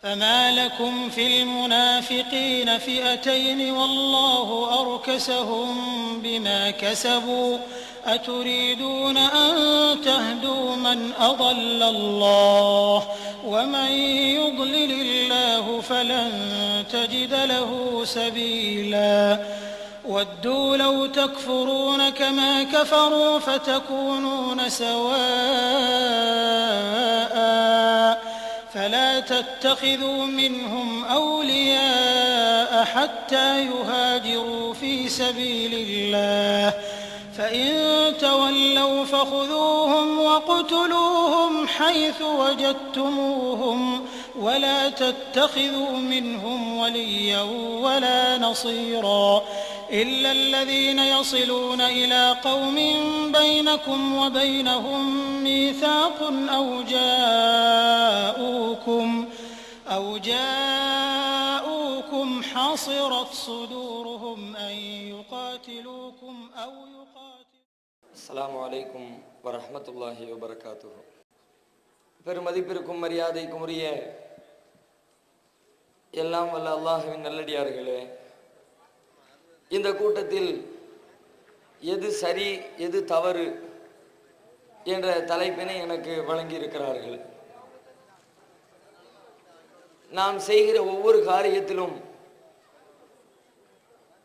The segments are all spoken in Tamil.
فما لكم في المنافقين فئتين والله أركسهم بما كسبوا أتريدون أن تهدوا من أضل الله ومن يضلل الله فلن تجد له سبيلا ودوا لو تكفرون كما كفروا فتكونون سواء فلا تتخذوا منهم أولياء حتى يهاجروا في سبيل الله فإن تولوا فخذوهم واقتلوهم حيث وجدتموهم ولا تتخذوا منهم وليا ولا نصيرا إلا الذين يصلون إلى قوم بينكم وبينهم ميثاق أو جاءوكم حصرت صدورهم أن يقاتلوكم أو يقاتلوا. السلام عليكم ورحمة الله وبركاته. பெருமதிப்பிற்கும் மரியாதைக்கும் உரிய எல்லாம் வல்ல அல்லாஹ்வின் நல்லடியார்களே, இந்த கூட்டத்தில் எது சரி எது தவறு என்ற தலைப்பினை எனக்கு வழங்கியிருக்கிறார்கள். நாம் செய்கிற ஒவ்வொரு காரியத்திலும்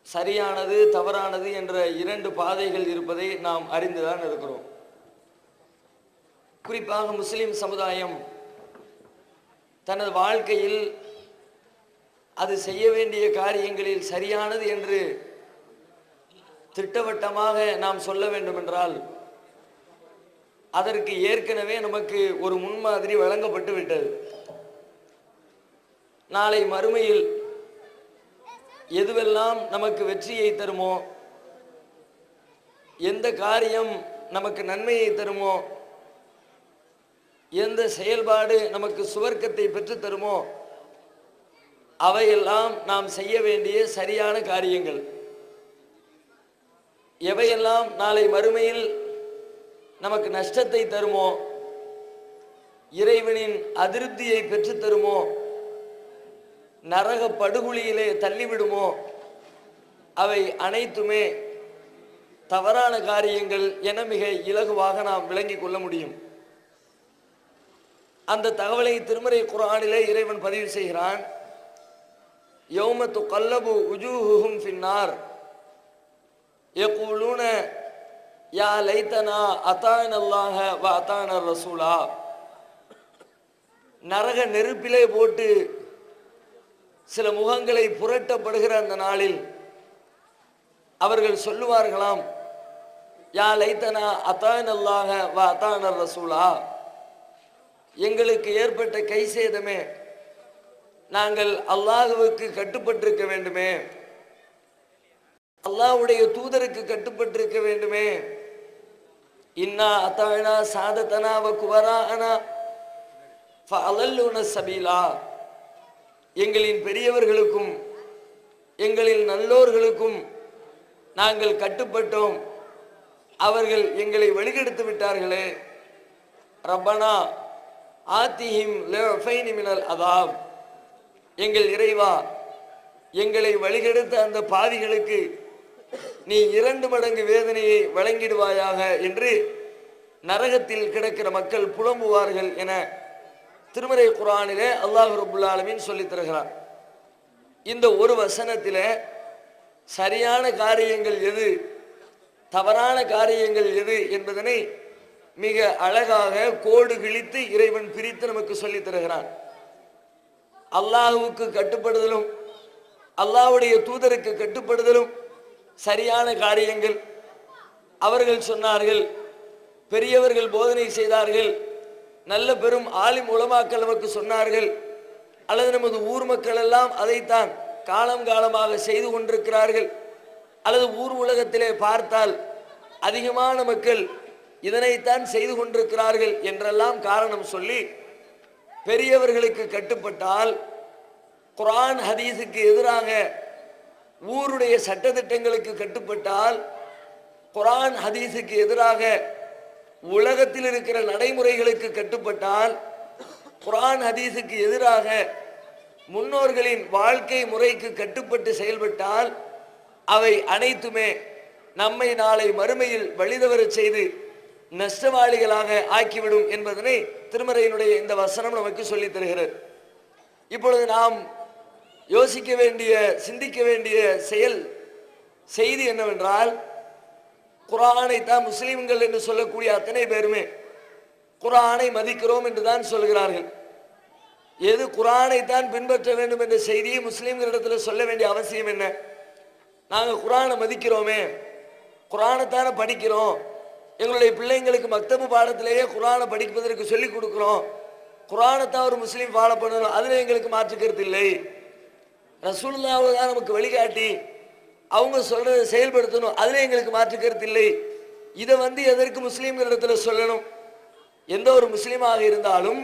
சரியானது தவறானது என்ற இரண்டு பாதைகள் இருப்பதை நாம் அறிந்துதான் இருக்கிறோம். குறிப்பாக முஸ்லிம் சமுதாயம் தனது வாழ்க்கையில் அது செய்ய வேண்டிய காரியங்களில் சரியானது என்று திட்டவட்டமாக நாம் சொல்ல வேண்டும் என்றால் அதற்கு ஏற்கனவே நமக்கு ஒரு முன்மாதிரி வழங்கப்பட்டு விட்டது. நாளை மறுமையில் எதுவெல்லாம் நமக்கு வெற்றியை தருமோ, எந்த காரியம் நமக்கு நன்மையை தருமோ, எந்த செயல்பாடு நமக்கு சுவர்க்கத்தை பெற்று தருமோ அவையெல்லாம் நாம் செய்ய வேண்டிய சரியான காரியங்கள். எவையெல்லாம் நாளை மறுமையில் நமக்கு நஷ்டத்தை தருமோ, இறைவனின் அதிருப்தியை பெற்று தருமோ, நரக படுகொலியிலே தள்ளிவிடுமோ, அவை அனைத்துமே தவறான காரியங்கள் என மிக இலகுவாக நாம் விளங்கிக் கொள்ள முடியும். அந்த தகவலை திருமறை குர்ஆனிலே இறைவன் பதிவு செய்கிறான். யௌம துகல்லபு உஜூஹுஹும் ஃபின்னார் யகூலூன யா லைத்தனா அதானல்லாஹ வ அதானர் ரசூலா. நரக நெருப்பிலே போட்டு சில முகங்களை புரட்டப்படுகிற அந்த நாளில் அவர்கள் சொல்லுவார்களாம், யா லைத்தனா அதானல்லாஹ வ அதானர் ரசூலா, எங்களுக்கு ஏற்பட்ட கை சேதமே, நாங்கள் அல்லாஹ்வுக்கு கட்டுப்பட்டிருக்க வேண்டுமே, அல்லாஹ்வுடைய தூதருக்கு கட்டுப்பட்டிருக்க வேண்டுமே. இன்னா அத்தானா சாதத்தனா வ குபராஅனா ஃபஅலல்லுன சபீலா, எங்களின் பெரியவர்களுக்கும் எங்களின் நல்லோர்களுக்கும் நாங்கள் கட்டுப்பட்டோம், அவர்கள் எங்களை வழிகெடுத்து விட்டார்களே. ரப்பனா ஆத்திஹிம் லிஃபைனி மினல் அதாப், எங்கள் இறைவா, எங்களை வழிகெடுத்த அந்த பாவிகளுக்கு நீ 2 மடங்கு வேதனையை வழங்கிடுவாயாக என்று நரகத்தில் கிடக்கிற மக்கள் புலம்புவார்கள் என திருமறை குர்ஆனிலே அல்லாஹ் ரப்புல் ஆலமீன் சொல்லித் தருகிறார். இந்த ஒரு வசனத்திலே சரியான காரியங்கள் எது, தவறான காரியங்கள் எது என்பதனை மிக அழகாக கோடு கிழித்து இறைவன் பிரித்து நமக்கு சொல்லித் தருகிறான். அல்லாஹ்வுக்கு கட்டுப்படுதலும் அல்லாஹ்வுடைய தூதருக்கு கட்டுப்படுதலும் சரியான காரியங்கள். அவர்கள் சொன்னார்கள், பெரியவர்கள் போதனை செய்தார்கள், நல்ல பெரும் ஆலிம் உலமாக்கள் நமக்கு சொன்னார்கள், அல்லது நமது ஊர் மக்கள் எல்லாம் அதைத்தான் காலம் காலமாக செய்து கொண்டிருக்கிறார்கள், அல்லது ஊர் உலகத்திலே பார்த்தால் அதிகமான மக்கள் இதனைத்தான் செய்து கொண்டிருக்கிறார்கள் என்றெல்லாம் காரணம் சொல்லி பெரியவர்களுக்கு கட்டுப்பட்டால், குர்ஆன் ஹதீஸுக்கு எதிராக ஊருடைய சட்டதிட்டங்களுக்கு கட்டுப்பட்டால், குர்ஆன் ஹதீஸுக்கு எதிராக உலகத்தில் இருக்கிற நடைமுறைகளுக்கு கட்டுப்பட்டால், குர்ஆன் ஹதீஸுக்கு எதிராக முன்னோர்களின் வாழ்க்கை முறைக்கு கட்டுப்பட்டு செயல்பட்டால் அவை அனைத்துமே நம்மை நாளை மறுமையில் வழிதவறச் செய்து நஷ்டவாளிகளாக ஆக்கிவிடும் என்பதனை திருமறையினுடைய இந்த வசனம் நமக்கு சொல்லித் தருகிறது. இப்பொழுது நாம் யோசிக்க வேண்டிய, சிந்திக்க வேண்டிய செய்தி என்னவென்றால், குர்ஆனை தான் முஸ்லிம்கள் என்று சொல்லக்கூடிய அத்தனை பேருமே குர்ஆனை மதிக்கிறோம் என்று தான் சொல்கிறார்கள். எது குர்ஆனை தான் பின்பற்ற வேண்டும் என்ற செய்தியை முஸ்லிம்களிடத்தில் சொல்ல வேண்டிய அவசியம் என்ன? நாங்கள் குர்ஆனை மதிக்கிறோமே, குர்ஆனைத்தானே படிக்கிறோம், எங்களுடைய பிள்ளைங்களுக்கு மக்தபு பாடத்திலேயே குர்ஆனை படிப்பதற்கு சொல்லிக் கொடுக்குறோம், குர்ஆனைத்தான் ஒரு முஸ்லீம் ஃபாலோ பண்ணணும், அதில் எங்களுக்கு மாற்றுக்கிறது இல்லை. ரசூலுல்லாஹ் தான் நமக்கு வழிகாட்டி, அவங்க சொல்றதை செயல்படுத்தணும், அதில் எங்களுக்கு மாற்றுக்கிறது இல்லை. இதை எதற்கு முஸ்லீம்களிடத்தில் சொல்லணும்? எந்த ஒரு முஸ்லீமாக இருந்தாலும்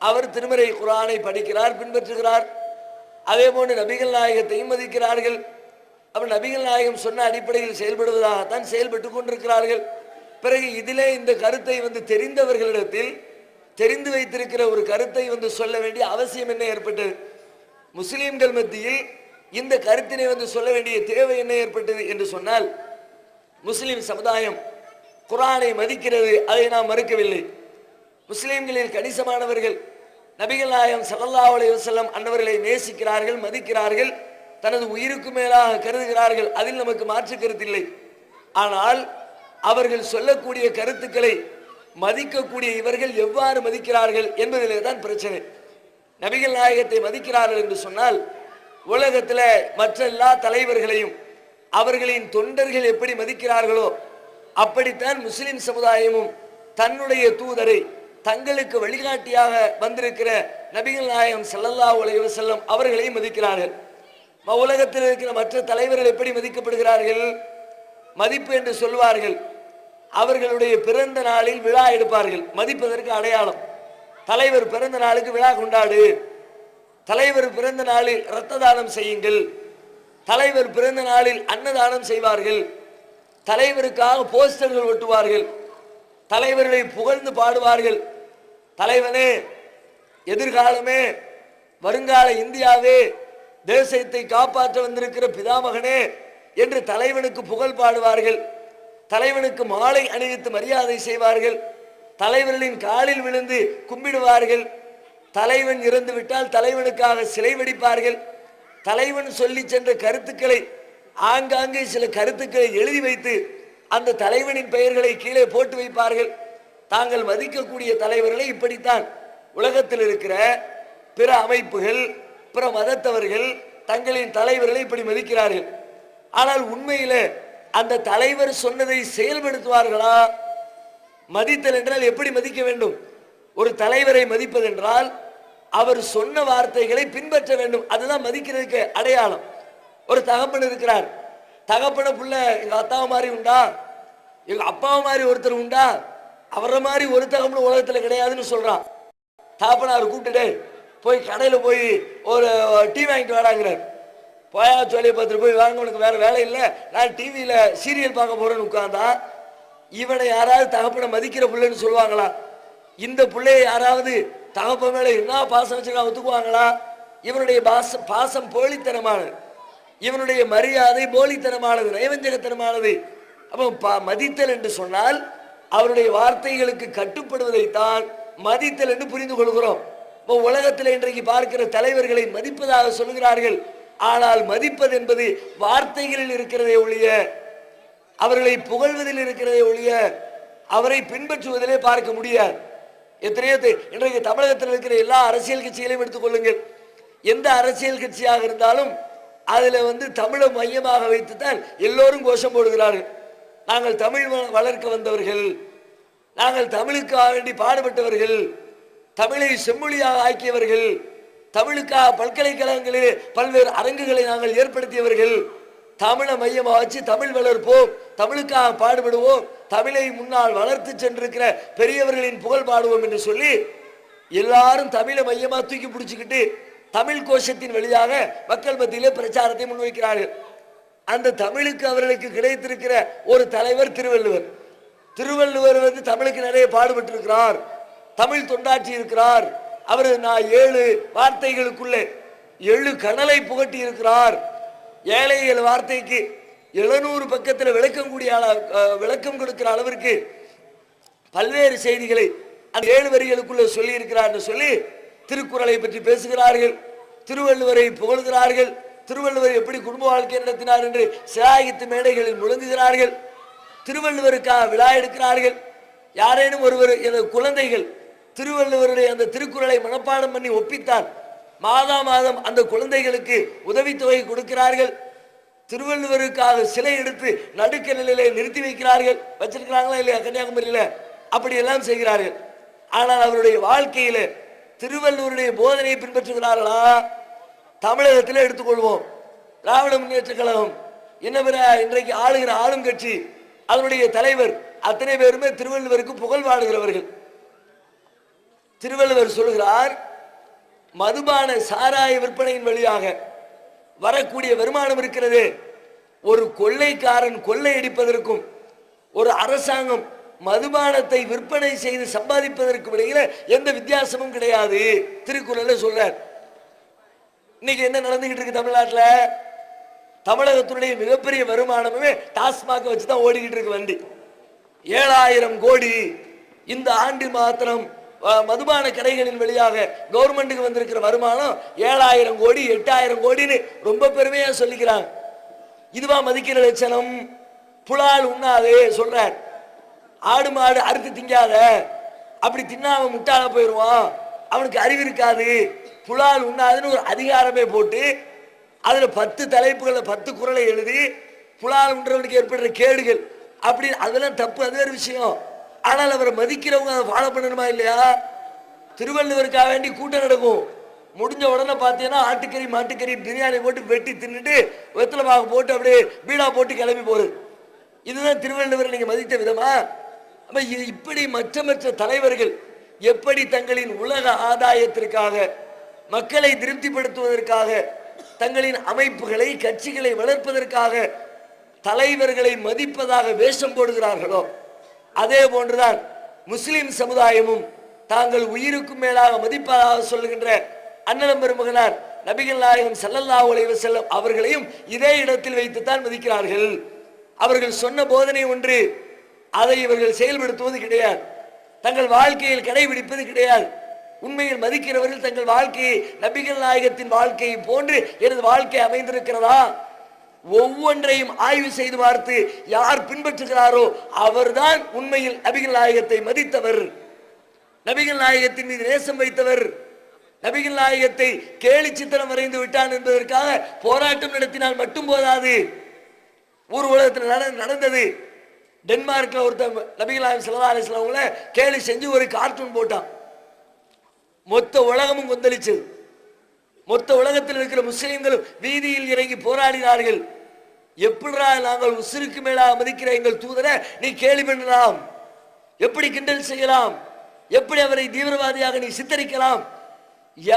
அவர் திருமறை குர்ஆனை படிக்கிறார், பின்பற்றுகிறார். அதே போன்று நபிகள் நாயகத்தையும் மதிக்கிறார்கள். அவர் நபிகள் நாயகம் சொன்ன அடிப்படையில் செயல்படுவதாகத்தான் செயல்பட்டு கொண்டிருக்கிறார்கள். பிறகு இதிலே இந்த கருத்தை தெரிந்தவர்களிடத்தில் தெரிந்து வைத்திருக்கிற ஒரு கருத்தை சொல்ல வேண்டிய அவசியம் என்ன ஏற்பட்டது? முஸ்லீம்கள் மத்தியில் இந்த கருத்தினை சொல்ல வேண்டிய தேவை என்ன ஏற்பட்டது என்று சொன்னால், முஸ்லிம் சமுதாயம் குர்ஆனை மதிக்கிறது, அதை நாம் மறுக்கவில்லை. முஸ்லிம்களில் கணிசமானவர்கள் நபிகள் நாயகம் ஸல்லல்லாஹு அலைஹி வஸல்லம் அன்னவர்களை நேசிக்கிறார்கள், மதிக்கிறார்கள், தனது உயிருக்கு மேலாக கருதுகிறார்கள், அதில் நமக்கு மாற்று கருத்தில்லை. ஆனால் அவர்கள் சொல்லக்கூடிய கருத்துக்களை மதிக்கக்கூடிய இவர்கள் எவ்வாறு மதிக்கிறார்கள் என்பதிலே தான் பிரச்சனை. நபிகள் நாயகத்தை மதிக்கிறார்கள் என்று சொன்னால், உலகத்தில் மற்ற எல்லா தலைவர்களையும் அவர்களின் தொண்டர்கள் எப்படி மதிக்கிறார்களோ அப்படித்தான் முஸ்லிம் சமுதாயமும் தன்னுடைய தூதரை, தங்களுக்கு வழிகாட்டியாக வந்திருக்கிற நபிகள் நாயகம் ஸல்லல்லாஹு அலைஹி வஸல்லம் அவர்களை மதிக்கிறார்கள். உலகத்தில் இருக்கிற மற்ற தலைவர்கள் எப்படி மதிக்கப்படுகிறார்கள்? மதிப்பு என்று சொல்வார்கள். அவர்களுடைய பிறந்த நாளில் விழா எடுப்பார்கள், மதிப்பதற்கு அடையாளம். தலைவர் பிறந்த நாளுக்கு விழா கொண்டாடு, தலைவர் பிறந்த நாளில் இரத்த தானம் செய்யுங்கள், தலைவர் பிறந்த நாளில் அன்னதானம் செய்வார்கள், தலைவருக்காக போஸ்டர்கள் ஒட்டுவார்கள், தலைவர்களை புகழ்ந்து பாடுவார்கள். தலைவனே, எதிர்காலமே, வருங்கால இந்தியாவே, தேசத்தை காப்பாற்ற வந்திருக்கிற பிதாமகனே என்று தலைவனுக்கு புகழ் பாடுவார்கள். தலைவனுக்கு மாலை அணிவித்து மரியாதை செய்வார்கள். தலைவர்களின் காலில் விழுந்து கும்பிடுவார்கள். தலைவன் இறந்து விட்டால் தலைவனுக்காக சிலை வெடிப்பார்கள். தலைவன் சொல்லி சென்ற கருத்துக்களை, ஆங்காங்கே சில கருத்துக்களை எழுதி வைத்து அந்த தலைவனின் பெயர்களை கீழே போட்டு வைப்பார்கள். தாங்கள் மதிக்கக்கூடிய தலைவர்களை இப்படித்தான் உலகத்தில் இருக்கிற பிற அமைப்புகள், பிற மதத்தவர்கள் தங்களின் தலைவர்களை இப்படி மதிக்கிறார்கள். ஆனால் உண்மையில அந்த தலைவர் சொன்னதை செயல்படுத்துவார்களா? மதித்தல் என்றால் எப்படி மதிக்க வேண்டும்? ஒரு தலைவரை மதிப்பதென்றால் அவர் சொன்ன வார்த்தைகளை பின்பற்ற வேண்டும், அதுதான் மதிக்கிறதுக்கு அடையாளம். ஒரு தகப்பன் இருக்கிறார், தகப்பன புள்ள எங்க அத்தாவை மாதிரி உண்டா, எங்க அப்பாவை மாதிரி ஒருத்தர் உண்டா, அவரை மாதிரி ஒரு தகப்பன உலகத்துல கிடையாதுன்னு சொல்றான். தகப்பனார் கூப்பிட்டுட்டு போய் கடையில் போய் ஒரு டீ வாங்கிட்டு வராங்கிறார். போயா சொல்லியை பார்த்துட்டு போய் வாங்க, உனக்கு வேற வேலை இல்லை, நான் டிவியில் சீரியல் பார்க்க போறேன்னு உட்கார்ந்தா இவனை யாராவது தகப்பனை மதிக்கிற பிள்ளைன்னு சொல்லுவாங்களா? இந்த பிள்ளைய யாராவது தகப்ப மேல என்ன பாசம் வச்சுக்கா ஒத்துக்குவாங்களா? இவனுடைய பாசம் போலித்தனமானது, இவனுடைய மரியாதை போலித்தனமானது, நயவஞ்சகத்தனமானது. அப்போ மதித்தல் என்று சொன்னால் அவருடைய வார்த்தைகளுக்கு கட்டுப்படுவதைத்தான் மதித்தல் என்று புரிந்து கொள்கிறோம். இப்போ உலகத்தில் இன்றைக்கு பார்க்கிற தலைவர்களை மதிப்பதாக சொல்கிறார்கள். ஆனால் மதிப்பது என்பது வார்த்தைகளில் இருக்கிறதே ஒழிய, அவர்களை புகழ்வதில் இருக்கிறதே ஒழிய, அவரை பின்பற்றுவதிலே பார்க்க முடியாது. எத்தனையோ இன்றைக்கு தமிழகத்தில் இருக்கிற எல்லா அரசியல் கட்சிகளையும் எடுத்துக்கொள்ளுங்கள். எந்த அரசியல் கட்சியாக இருந்தாலும் அதுல தமிழை மையமாக வைத்துத்தான் எல்லோரும் கோஷம் போடுகிறார்கள். நாங்கள் தமிழ் வளர்க்க வந்தவர்கள், நாங்கள் தமிழுக்காக வேண்டி பாடுபட்டவர்கள், தமிழை செம்மொழியாக ஆக்கியவர்கள், தமிழுக்காக பல்கலைக்கழகங்களிலே பல்வேறு அரங்குகளை நாங்கள் ஏற்படுத்தியவர்கள், தமிழை மையமாக வச்சு தமிழ் வளர்ப்போம், தமிழுக்காக பாடுபடுவோம், தமிழை முன்னால் வளர்த்து சென்றிருக்கிற பெரியவர்களின் புகழ் பாடுவோம் என்று சொல்லி எல்லாரும் தமிழை மையமா தூக்கி பிடிச்சுக்கிட்டு தமிழ் கோஷத்தின் வழியாக மக்கள் மத்தியிலே பிரச்சாரத்தை முன்வைக்கிறார்கள். அந்த தமிழுக்கு அவர்களுக்கு கிடைத்திருக்கிற ஒரு தலைவர் திருவள்ளுவர். திருவள்ளுவர் தமிழுக்கு நிறைய பாடுபட்டு இருக்கிறார், தமிழ் தொண்டாற்றி இருக்கிறார். அவர் நான் 7 வார்த்தைகளுக்குள்ளே எழு கடலை புகட்டி இருக்கிறார். ஏழைகள் வார்த்தைக்கு 700 பக்கத்தில் விளக்கம் கொடுக்கிற அளவிற்கு பல்வேறு செய்திகளை அந்த 7 வரிகளுக்குள்ள சொல்லி இருக்கிறார் என்று சொல்லி திருக்குறளை பற்றி பேசுகிறார்கள். திருவள்ளுவரை புகழ்கிறார்கள். திருவள்ளுவர் எப்படி குடும்ப வாழ்க்கை நடத்தினார் என்று சிலாகித்து மேடைகளில் முழங்குகிறார்கள். திருவள்ளுவருக்காக விழா எடுக்கிறார்கள். யாரேனும் ஒருவர் குழந்தைகள் திருவள்ளுவருடைய அந்த திருக்குறளை மனப்பாடம் பண்ணி ஒப்பித்தால் மாதா மாதம் அந்த குழந்தைகளுக்கு உதவித்தொகை கொடுக்கிறார்கள். திருவள்ளுவருக்காக சிலை எடுத்து நடுக்க நிலையிலே நிறுத்தி வைக்கிறார்கள். வச்சிருக்கிறாங்களா இல்லையா கன்னியாகுமரியில? அப்படி எல்லாம் செய்கிறார்கள். ஆனால் அவருடைய வாழ்க்கையில திருவள்ளுவருடைய போதனையை பின்பற்றுகிறார்களா? தமிழகத்தில் எடுத்துக்கொள்வோம். திராவிட முன்னேற்ற கழகம் என்ன பிற இன்றைக்கு ஆளுகிற ஆளும் கட்சி, அதனுடைய தலைவர் அத்தனை பேருமே திருவள்ளுவருக்கு புகழ் பாடுகிறவர்கள். திருவள்ளுவர் சொல்கிறார், மதுபான சாராய விற்பனையின் வழியாக வரக்கூடிய வருமானம் இருக்கிறது, ஒரு கொள்ளைக்காரன் கொள்ளையடிப்பதற்கும் ஒரு அரசாங்கம் மதுபானத்தை விற்பனை செய்து சம்பாதிப்பதற்கு இடையில எந்த வித்தியாசமும் கிடையாது திருக்குறள்ல சொல்றார். இன்னைக்கு என்ன நடந்துகிட்டு இருக்கு தமிழ்நாட்டில்? தமிழகத்தினுடைய மிகப்பெரிய வருமானமே டாஸ்மாக வச்சுதான் ஓடிக்கிட்டு இருக்கு. வண்டி 7000 கோடி இந்த ஆண்டு மாத்திரம் மதுபான கடைகளின் வழியாக கவர்மெண்ட்டுக்கு வந்திருக்கிற வருமானம் 7000 கோடி 8000 கோடின்னு ரொம்ப பெருமையா சொல்லிக்கிறாங்க. இதுவா மதிக்கிற லட்சணம்? புலால் உண்ணாதே சொல்றார். ஆடு மாடு அறுத்து திங்காத, அப்படி தின்னாம முட்டாள போயிடுவான், அவனுக்கு அறிவு இருக்காது. புலால் உண்ணாதுன்னு ஒரு அதிகாரமே போட்டு அதுல 10 தலைப்புகளை 10 குறளை எழுதி புலால் உண்றவனுக்கு ஏற்படுற கேடுகள் அப்படி அதெல்லாம் தப்பு, அது வேறு விஷயம். ஆனால் அவரை மதிக்கிறவங்க அதை ஃபாலோ பண்ணணுமா இல்லையா? திருவள்ளுவருக்காக வேண்டி கூட்டம் நடக்கும். முடிஞ்ச உடனே பார்த்தீங்கன்னா ஆட்டுக்கறி மாட்டுக்கறி பிரியாணி போட்டு வெட்டி தின்னுட்டு வெத்தலை பாக்கு போட்டு அப்படியே பீடா போட்டு கிளம்பி போறது. இதுதான் திருவள்ளுவர் நீங்க மதித்த விதமா? அப்ப இப்படி மற்ற தலைவர்கள் எப்படி தங்களின் உலக ஆதாயத்திற்காக, மக்களை திருப்திப்படுத்துவதற்காக, தங்களின் அமைப்புகளை கட்சிகளை வளர்ப்பதற்காக தலைவர்களை மதிப்பதாக வேஷம் போடுகிறார்களோ, அதே போன்றுதான் முஸ்லிம் சமுதாயமும் தாங்கள் உயிருக்கும் மேலாக மதிப்பதாக சொல்லுகின்ற அண்ணலம் பெருமகனார் நபிகள் நாயகம் ஸல்லல்லாஹு அலைஹி வஸல்லம் அவர்களையும் இதே இடத்தில் வைத்துத்தான் மதிக்கிறார்கள். அவர்கள் சொன்ன போதனை ஒன்று, அதை இவர்கள் செயல்படுத்துவது கிடையாது, தங்கள் வாழ்க்கையில் கடைபிடிப்பது கிடையாது. உண்மையில் மதிக்கிறவர்கள் தங்கள் வாழ்க்கையை நபிகள் நாயகத்தின் வாழ்க்கையை போன்று எனது வாழ்க்கை அமைந்திருக்கிறதா, ஒவ்வொன்றையும் ஆய்வு செய்து பார்த்து யார் பின்பற்றுகிறாரோ அவர்தான் உண்மையில் நபிகள் நாயகத்தை மதித்தவர், நபிகள் நாயகத்தின் மீது நேசம் வைத்தவர். நபிகள் நாயகத்தை கேலி சித்திரம் வரைந்து விட்டான் என்பதற்காக போராட்டம் நடத்தினால் மட்டும் போதாது. ஊர் உலகத்தில் நடந்தது. டென்மார்க்ல ஒருத்தர் நபிகள் நாயகம் ஸல்லல்லாஹு அலைஹி வஸல்லம் கேலி செஞ்சு ஒரு கார்ட்டூன் போட்டான். மொத்த உலகமும் கொந்தளிச்சது. மொத்த உலகத்தில் இருக்கிற முஸ்லிம்களும் வீதியில் இறங்கி போராடினார்கள். எப்படிடா நாங்கள் உசிருக்கு மேலாக மதிக்கிற எங்கள் தூதரை நீ கேலி பண்ணலாம், எப்படி கிண்டல் செய்யலாம், எப்படி அவரை தீவிரவாதியாக நீ சித்தரிக்கலாம்,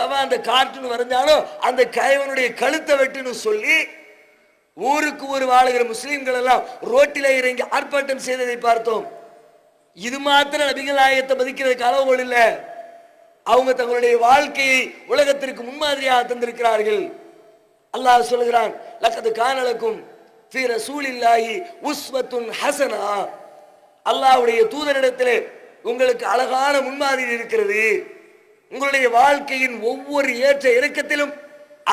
எவன் அந்த கார்ட்டூன் வரைஞ்சாலும் அந்த கைவனுடைய கழுத்தை வெட்டுன்னு சொல்லி ஊருக்கு ஒரு வாழுகிற முஸ்லிம்கள் எல்லாம் ரோட்டில இறங்கி ஆர்ப்பாட்டம் செய்ததை பார்த்தோம். இது மாத்திரம் நபிகள் நாயகத்தை மதிக்கிறதுக்கு அளவுகோல் இல்லை. அவங்க தங்களுடைய வாழ்க்கையை உலகத்திற்கு முன்மாதிரியாக தந்திருக்கிறார்கள். அல்லாஹ் சொல்கிறான், லக்கது கான லக்கும் ஃபீ ரசூலில்லாஹி உஸ்வத்துன் ஹஸனா, அல்லாஹ்வுடைய தூதரிடத்திலே உங்களுக்கு அழகான முன்மாதிரி இருக்கிறது. உங்களுடைய வாழ்க்கையின் ஒவ்வொரு ஏற்ற இறக்கத்திலும்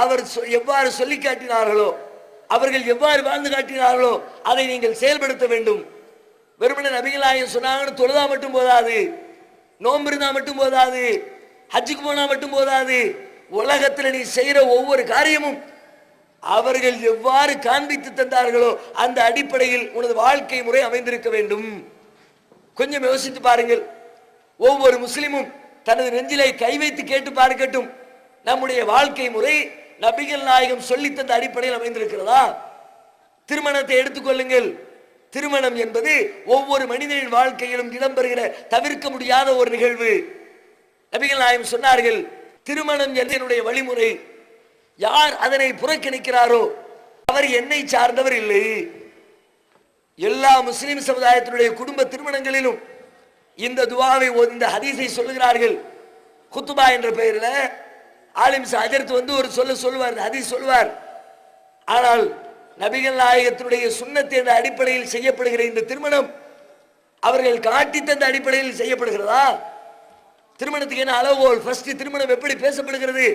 அவர் எவ்வாறு சொல்லி காட்டினார்களோ, அவர்கள் எவ்வாறு வாழ்ந்து காட்டினார்களோ அதை நீங்கள் செயல்படுத்த வேண்டும். வெறுமனே நபிகள் நாயகம் சொன்னாங்கன்னு தொழுதா மட்டும் போதாது, நோன்பு இருந்தா மட்டும் போதாது, ஹஜ்ஜுக்கு போனா மட்டும் போதாது. உலகத்தில் நீ செய்யற ஒவ்வொரு காரியமும் அவர்கள் எவ்வாறு காண்பித்து தந்தார்களோ அந்த அடிப்படையில் உனது வாழ்க்கை முறை அமைந்திருக்க வேண்டும். கொஞ்சம் யோசித்து பாருங்கள். ஒவ்வொரு முஸ்லிமும் தனது நெஞ்சிலை கை வைத்து கேட்டு பார்க்கட்டும், நம்முடைய வாழ்க்கை முறை நபிகள் நாயகம் சொல்லி தந்த அடிப்படையில் அமைந்திருக்கிறதா? திருமணத்தை எடுத்துக்கொள்ளுங்கள். திருமணம் என்பது ஒவ்வொரு மனிதனின் வாழ்க்கையிலும் இடம்பெறுகிற தவிர்க்க முடியாத ஒரு நிகழ்வு. நபிகள் நாயகம் சொன்னார்கள், திருமணம் என்னுடைய வழிமுறை, யார் அதனை புறக்கணிக்கிறாரோ அவர் என்னை சார்ந்தவர் இல்லை. எல்லா முஸ்லிம் சமுதாயத்தினுடைய குடும்ப திருமணங்களிலும் இந்த துவாவை, இந்த ஹதீஸை சொல்லுகிறார்கள். குத்துபா என்ற பெயரில் ஆலிம் ஹஜரத் வந்து ஒரு சொல்லுவார், ஹதீஸ் சொல்வார். ஆனால் நபிகள் நாயகத்தினுடைய சுன்னத் என்ற அடிப்படையில் செய்யப்படுகிற இந்த திருமணம் அவர்கள் காட்டி தந்த அடிப்படையில் செய்யப்படுகிறதா? திருமணத்துக்கு என்ன அளவுகோல்? ஃபர்ஸ்ட் திருமணம் எப்படி பேசப்படுகிறது?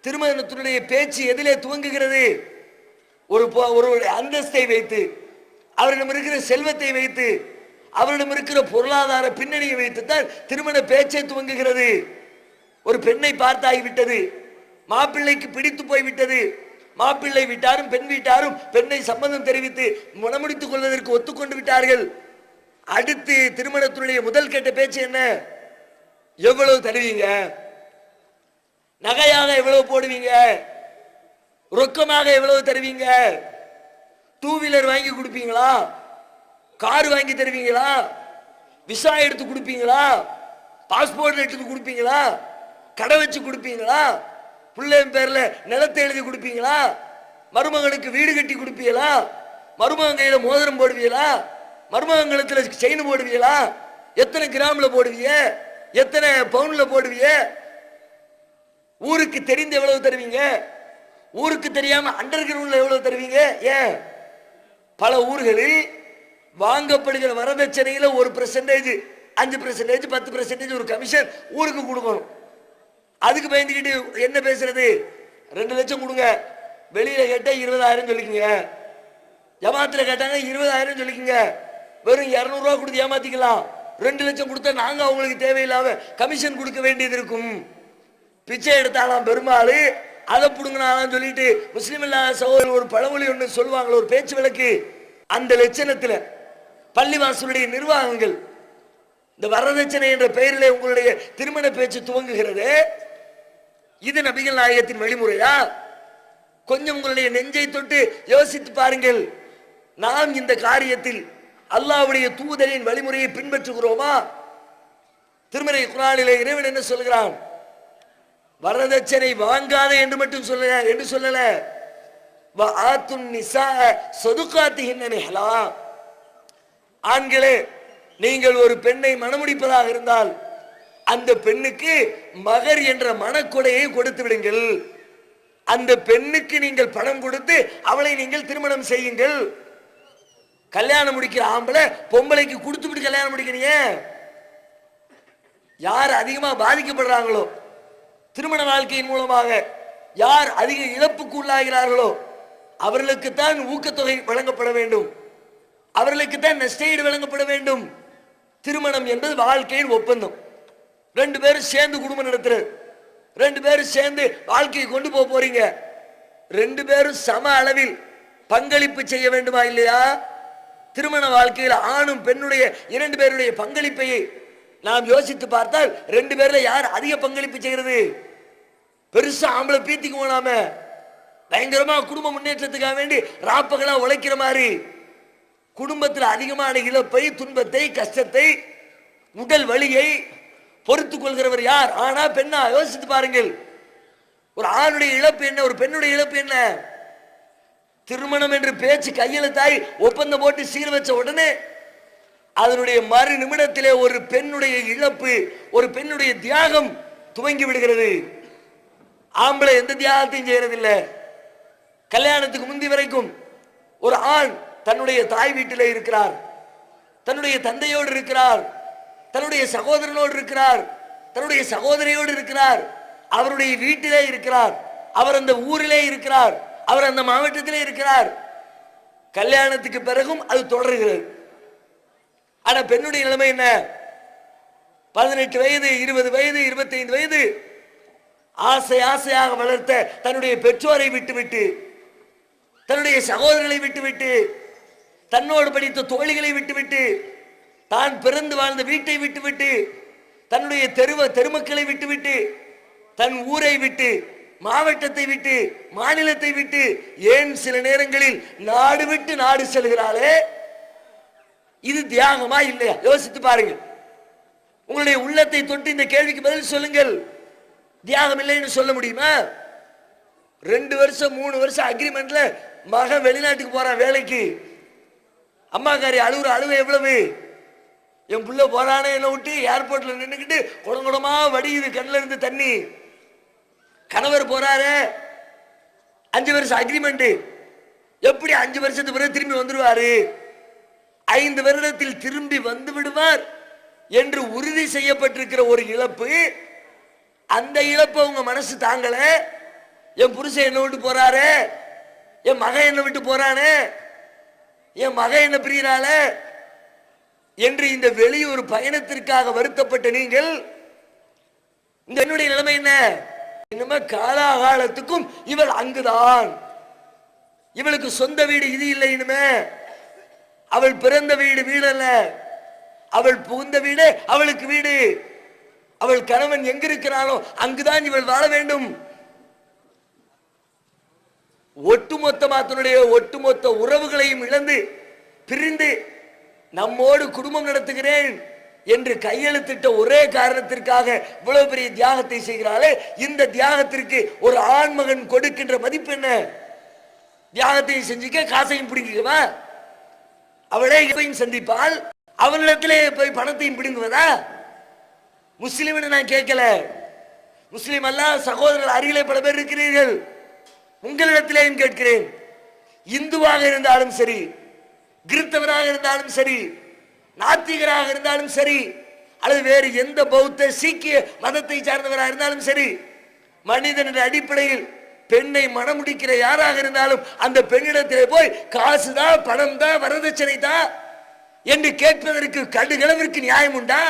திருமணத்தினுடைய பேச்சு எதிலே துவங்குகிறது? ஒரு அந்தஸ்தை வைத்து, அவரிடம் இருக்கிற செல்வத்தை வைத்து, அவரிடம் இருக்கிற பொருளாதார பின்னணியை வைத்து தான் திருமண பேச்சை துவங்குகிறது. ஒரு பெண்ணை பார்த்தாகிவிட்டது, மாப்பிள்ளைக்கு பிடித்து போய்விட்டது, மாப்பிள்ளை வீட்டாரும் பெண் வீட்டாரும் பெண்ணை சம்பந்தம் தெரிவித்து மணமுடித்துக் கொள்வதற்கு ஒத்துக்கொண்டு விட்டார்கள். அடுத்து திருமணத்தினுடைய முதல் கட்ட பேச்சு என்ன? எவ்வளவு தருவீங்க? நகையாக எவ்வளவு போடுவீங்க? ரொக்கமாக எவ்வளவு தருவீங்க? டூ வீலர் வாங்கி கொடுப்பீங்களா? கார் வாங்கி தருவீங்களா? விசா எடுத்து கொடுப்பீங்களா? பாஸ்போர்ட் எடுத்து கொடுப்பீங்களா? கடை வச்சு கொடுப்பீங்களா? பிள்ளையின் பேர்ல நிலத்தை எழுதி கொடுப்பீங்களா? மருமகனுக்கு வீடு கட்டி கொடுப்பீங்களா? மருமகன் கையில மோதிரம் போடுவீங்களா? மருமகங்களுக்கு செயின் போடுவீங்களா? எத்தனை கிராம்ல போடுவீங்க? எத்தனை பவுன்ல போடுவீங்க? ஊருக்கு தெரிந்து எவ்வளவு தருவீங்க? ஊருக்கு தெரியாம அண்டர் கிரவுண்ட்ல எவ்வளவு தருவீங்க? ஏன் பல ஊர்களில் வாங்கப்படுகிற வரதட்சணையில 1%, 5%, 10% ஒரு கமிஷன் ஊருக்கு கொடுக்கணும். அதுக்கு பயந்துக்கிட்டு என்ன பேசுறது? 2 லட்சம் கொடுங்க, வெளியில கேட்டா 20,000 சொல்லிக்கங்க, ஜமாத்துல கேட்டாங்க 20,000 சொல்லிக்கங்க, வெறும் 200 ரூபா கொடுத்து ஏமாத்திக்கலாம். 2 லட்சம் கொடுத்தா நாங்க அவங்களுக்கு தேவையில்லாம கமிஷன் கொடுக்க வேண்டியது இருக்கும். பிச்சை எடுத்தாலாம் பெருமாள், அதை புடுங்கினாலும் சொல்லிட்டு முஸ்லீம் இல்லாத சகோதரர் ஒரு பழமொழி ஒன்று சொல்லுவாங்களே, ஒரு பேச்சு விளக்கு. அந்த லட்சணத்துல பள்ளிவாசலுடைய நிர்வாகங்கள் இந்த வரதட்சணை என்ற பெயரிலே உங்களுடைய திருமண பேச்சு துவங்குகிறது. இது நபிகள் நாயகத்தின் வழிமுறையா? கொஞ்சம் உங்களுடைய நெஞ்சை தொட்டு யோசித்து பாருங்கள். நாம் இந்த காரியத்தில் அல்லாஹ்வுடைய தூதரின் வழிமுறையை பின்பற்றுகிறோமா? திருமறை குர்ஆனிலே இறைவன் என்ன சொல்கிறான்? வரதட்சணை வாங்காத என்று மட்டும் சொல்லல, ஆண்களே, நீங்கள் ஒரு பெண்ணை மணமுடிப்பதாக இருந்தால் அந்த பெண்ணுக்கு மகர் என்ற மனக்கொடையை கொடுத்து விடுங்கள். அந்த பெண்ணுக்கு நீங்கள் பணம் கொடுத்து அவளை நீங்கள் திருமணம் செய்யுங்கள். கல்யாணம் முடிக்கிற ஆம்பளை பொம்பளைக்கு கொடுத்து விட்டு கல்யாணம் முடிக்கிறீங்க. யார் அதிகமா பாதிக்கப்படுறாங்களோ, திருமண வாழ்க்கையின் மூலமாக யார் அதிக இழப்புக்கு உள்ளாகிறார்களோ அவர்களுக்குத்தான் ஊக்கத்தொகை வழங்கப்பட வேண்டும், அவர்களுக்குத்தான் நஷ்டஈடு வழங்கப்பட வேண்டும். திருமணம் என்பது வாழ்க்கையின் ஒப்பந்தம். 2 பேரும் சேர்ந்து குடும்பம் நடத்துறது, 2 பேரும் சேர்ந்து வாழ்க்கையை கொண்டு போறீங்க. 2 பேரும் சம அளவில் பங்களிப்பு செய்ய வேண்டுமா இல்லையா? திருமண வாழ்க்கையில் ஆணும் பெண்ணுடைய 2 பேருடைய பங்களிப்பை நாம் யோசித்து பார்த்தால் 2 பேர்ல யார் அதிக பங்களிப்பு செய்கிறது? பெருசா ஆம்பளை பீத்திக்கு போனாம பயங்கரமா குடும்ப முன்னேற்றத்துக்காக வேண்டி ராப்பகலா உழைக்கிற மாதிரி குடும்பத்தில் அதிகமான இழப்பை, துன்பத்தை, கஷ்டத்தை, உடல் வலியை பொறுத்துக் கொள்கிறவர் யார்? ஆனா பெண்ணா? யோசித்து பாருங்கள். ஒரு ஆணுடைய இழப்பு என்ன, ஒரு பெண்ணுடைய இழப்பு என்ன? திருமணம் என்று பேச்சு கையெழுத்தாய் ஒப்பந்தம் போட்டு சீர் வச்ச உடனே அதனுடைய மறு நிமிடத்திலே ஒரு பெண்ணுடைய இழப்பு, ஒரு பெண்ணுடைய தியாகம் துவங்கி விடுகிறது. ஆம்பளை எந்த தியாகத்தையும் செய்யறதில்லை. கல்யாணத்துக்கு முந்தி வரைக்கும் ஒரு ஆண் தன்னுடைய தாய் வீட்டிலே இருக்கிறார், தன்னுடைய தந்தையோடு இருக்கிறார், தன்னுடைய சகோதரனோடு இருக்கிறார், தன்னுடைய சகோதரியோடு இருக்கிறார், அவருடைய வீட்டிலே இருக்கிறார், அவர் அந்த ஊரிலே இருக்கிறார், அவர் அந்த மாவட்டத்திலே இருக்கிறார். கல்யாணத்துக்கு பிறகும் அது தொடர்கிறது. ஆனா பெண்ணுடைய நிலைமை என்ன? 18 வயது, 20 வயது, 25 வயது ஆசையாக வளர்த்த தன்னுடைய பெற்றோரை விட்டுவிட்டு, தன்னுடைய சகோதரர்களை விட்டுவிட்டு, தன்னோடு படித்த தோழிகளை விட்டுவிட்டு, தான் பிறந்து வாழ்ந்த வீட்டை விட்டுவிட்டு, தன்னுடைய தெருமக்களை விட்டுவிட்டு, தன் ஊரை விட்டு, மாவட்டத்தை விட்டு, மாநிலத்தை விட்டு, ஏன் சில நேரங்களில் நாடு விட்டு நாடு செல்கிறாளே, இது தியாகமா இல்லையா? யோசித்து பாருங்கள். உங்களுடைய உள்ளத்தை தொட்டு இந்த கேள்விக்கு பதில் சொல்லுங்கள். தியாகம் இல்லைன்னு சொல்ல முடியுமா? 2 வருஷம் 3 வருஷம் அக்ரிமெண்ட்ல மகன் வெளிநாட்டுக்கு போறான் வேலைக்கு, அம்மாக்காரி அழுவை எவ்வளவு? என் புள்ள போறானே என்ன விட்டு ஏர்போர்ட்ல நின்றுக்கிட்டு குடங்குடமா வடியுது கண்ணில் இருந்து தண்ணி. கணவர் போறாரு, 5 வருஷம் அக்ரிமெண்ட், எப்படி 5 வருஷத்துக்கு பிறகு திரும்பி வந்துடுவாரு, 5 வருடத்தில் திரும்பி வந்து விடுவார் என்று உறுதி செய்யப்பட்டிருக்கிற ஒரு இழப்பு. அந்த இழப்பு உங்க மனசு தாங்கல. என் புருஷன் என்ன விட்டு போறாரு, என் மகன் என்ன விட்டு போறானே, என் மகன் என்ன பிரியிறாள என்று இந்த வெளியூர் பயணத்திற்காக வருத்தப்பட்ட நீங்கள், இந்த என்னுடைய நிலைமை என்ன, இனிமே காலாகாலத்துக்கும் இவள் அங்குதான், இவளுக்கு சொந்த வீடு இது இல்லை, இனிமே அவள் பிறந்த வீடு வீடு அல்ல, அவள் புகுந்த வீடு அவளுக்கு வீடு, அவள் கணவன் எங்க இருக்கிறானோ அங்குதான் இவள் வாழ வேண்டும். ஒட்டுமொத்த உறவுகளையும் இழந்து பிரிந்து நம்மோடு குடும்பம் நடத்துகிறேன் என்று கையெழுத்திட்ட ஒரே காரணத்திற்காக இவ்வளவு பெரிய தியாகத்தை செய்கிறாளே, இந்த தியாகத்திற்கு ஒரு ஆண்மகன் கொடுக்கின்ற மதிப்பு என்ன? தியாகத்தையும் செஞ்சுக்க, காசையும் பிடிக்குவா, அவளே எப்பையும் சந்திப்பால், அவளிடத்திலே போய் பணத்தையும் பிடுங்குவதா? முஸ்லிம் நான் கேட்கல, முஸ்லிம் அல்ல சகோதரர்கள் அருகிலே பல பேர் இருக்கிறீர்கள், உங்களிடத்திலேயும் கேட்கிறேன். இந்துவாக இருந்தாலும் சரி, கிறிஸ்தவராக இருந்தாலும் சரி, நாத்திகராக இருந்தாலும் சரி, அல்லது வேறு எந்த பௌத்த சீக்கிய மதத்தை சார்ந்தவராக இருந்தாலும் சரி, மனிதன் அடிப்படையில் பெண்ணை மணமுடிக்கிற யாராக இருந்தாலும் அந்த பெண்ணிடத்திலே போய் காசுதான், பணம் தான், வரதட்சணை தான் என்று கேட்பதற்கு கடுகளவிற்கு நியாயம் உண்டா?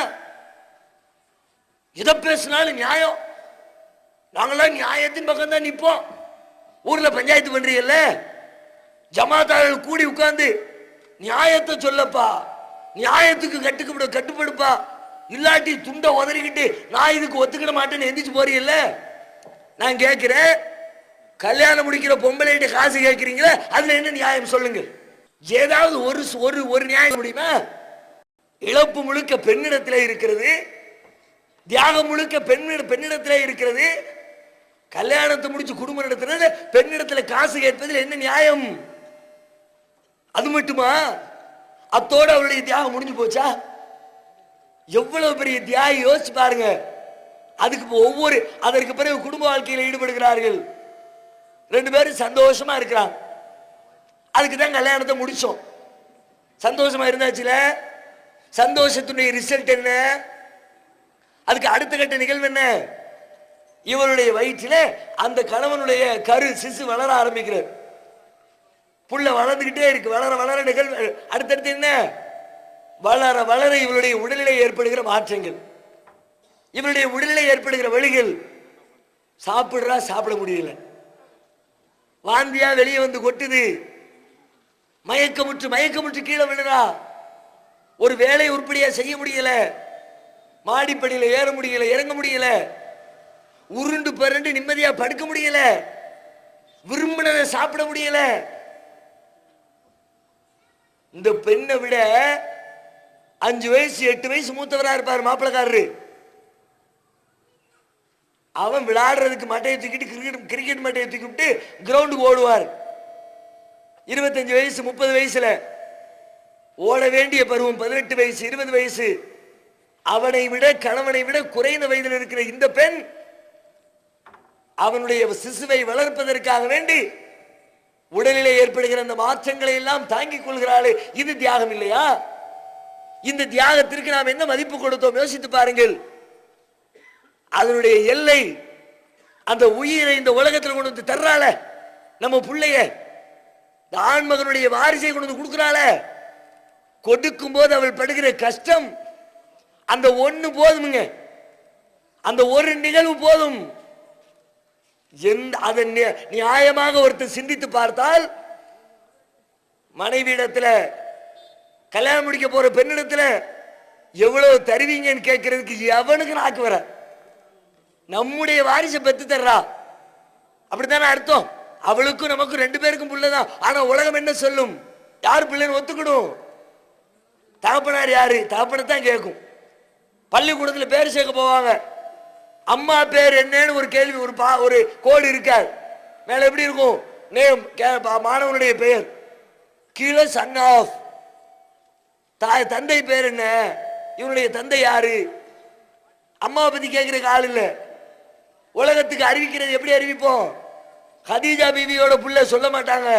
எதை பேசினாலும் நியாயம், நாங்களாம் நியாயத்தின் பக்கம் தான் நிற்போம். ஊர்ல பஞ்சாயத்து பண்றீங்கல்ல, ஜமாத்தார்கள் கூடி உட்கார்ந்து நியாயத்தை சொல்லப்பா, நியாயத்துக்கு கட்டுப்படுப்பா, இல்லாட்டி துண்டை உதறிக்கிட்டு நான் இதுக்கு ஒத்துக்கிட மாட்டேன்னு எந்திரிச்சு போறீங்கல்ல. நான் கேட்கிறேன், கல்யாணம் முடிக்கிற பொம்பளைகிட்ட காசு கேட்கிறீங்களா, அதுல என்ன நியாயம் சொல்லுங்க? ஏதாவது ஒரு நியாயம் முடியுமா? இழப்பு முழுக்க பெண்ணிடத்திலே இருக்கிறது, தியாகம் முழுக்க பெண்ணிடத்திலே இருக்கிறது. கல்யாணத்தை முடிச்சு குடும்பம் நடத்துறது பெண்ணிடத்துல காசு கேட்பதில் என்ன நியாயம்? அது மட்டுமா, அத்தோடு அவருடைய தியாகம் முடிஞ்சு போச்சா? எவ்வளவு பெரிய தியாகி யோசிச்சு பாருங்க. அதற்கு பிறகு குடும்ப வாழ்க்கையில் ஈடுபடுகிறார்கள், 2 பேரும் சந்தோஷமா இருக்கிறாங்க. அதுக்கு தான் கல்யாணத்தை முடிச்சோம். சந்தோஷமா இருந்தாச்சுல, சந்தோஷத்துடைய ரிசல்ட் என்ன? அதுக்கு அடுத்த கட்ட நிகழ்வு என்ன? இவருடைய வயிற்றில அந்த கணவனுடைய கரு சிசு வளர ஆரம்பிக்கிறார். புள்ள வளர்ந்துகிட்டே இருக்கு. வளர நிகழ்வு அடுத்தடுத்து என்ன? வளர இவருடைய உடலிலே ஏற்படுகிற மாற்றங்கள், இவருடைய உடலிலே ஏற்படுகிற வழிகள். சாப்பிட முடியல, வாந்தியா வெளியே வந்து கொட்டுது, மயக்கமுற்று கீழே விழுறா, ஒரு வேலை உருப்படியா செய்ய முடியல, மாடிப்படியில் ஏற முடியல, இறங்க முடியல, உருண்டு பரண்டு நிம்மதியா படுக்க முடியல, விரும்பினதை சாப்பிட முடியல. இந்த பெண்ணை விட 5 வயசு 8 வயசு மூத்தவரா இருப்பார் மாப்பிளக்காரரு. அவன் விளையாடுறதுக்கு மட்டையை தூக்கிட்டு கிரிக்கெட் மட்டையை தூக்கிட்டு கிரவுண்டுக்கு ஓடுவார். 25 வயசு 30 வயசுல ஓட வேண்டிய பருவம் 18 வயசு 20 வயசு. அவனை விட கணவனை விட குறைந்த வயதில் இருக்கிற இந்த பெண் அவனுடைய சிசுவை வளர்ப்பதற்காக வேண்டி உடலிலே ஏற்படுகிற அந்த மாற்றங்களை எல்லாம் தாங்கிக் கொள்கிறாள். இது தியாகம் இல்லையா? இந்த தியாகத்திற்கு நாம் என்ன மதிப்பு கொடுத்தோம் யோசித்து பாருங்கள். அதனுடைய எல்லை, அந்த உயிரை இந்த உலகத்தில் கொண்டு வந்து தர்றாள, நம்ம பிள்ளைய ஆண்மகனுடைய வாரிசை கொண்டு வந்து கொடுக்கிறாள, கொடுக்கும் போது அவள் படுகிற கஷ்டம், அந்த ஒண்ணு போதுமுங்க, அந்த ஒரு நிகழ்வு போதும். அதை நியாயமாக ஒருத்தர் சிந்தித்து பார்த்தால், மனைவியிடத்துல கல்யாணம் முடிக்க போற பெண்ணிடத்துல எவ்வளவு தருவீங்கன்னு கேட்கறதுக்கு எவனுக்கு நாக்கு வர? நம்முடைய வாரிசை பெத்து தர்றா, அப்படித்தானே அர்த்தம். அவளுக்கும் நமக்கும் 2 பேருக்கும் பிள்ளைதான். ஆனா உலகம் என்ன சொல்லும்? யார் பிள்ளைன்னு ஒத்துக்கணும்? தகப்பனார் யாரு? தகப்பனைத்தான் கேட்கும். பள்ளிக்கூடத்தில் பேர் சேர்க்க போவாங்க, அம்மா பேர் என்னன்னு ஒரு கேள்வி, ஒரு கோடு இருக்காது. மேல எப்படி இருக்கும்? நேம், மாணவனுடைய பெயர், கீழே சன் ஆஃப், தந்தை பேர் என்ன, இவனுடைய தந்தை யாரு? அம்மாவை பத்தி கேட்கறதுக்கு ஆள் இல்லை. உலகத்துக்கு அறிவிக்கிறது எப்படி அறிவிப்போம்? ஹதீஜா பீவியோட புள்ள சொல்ல மாட்டாங்க,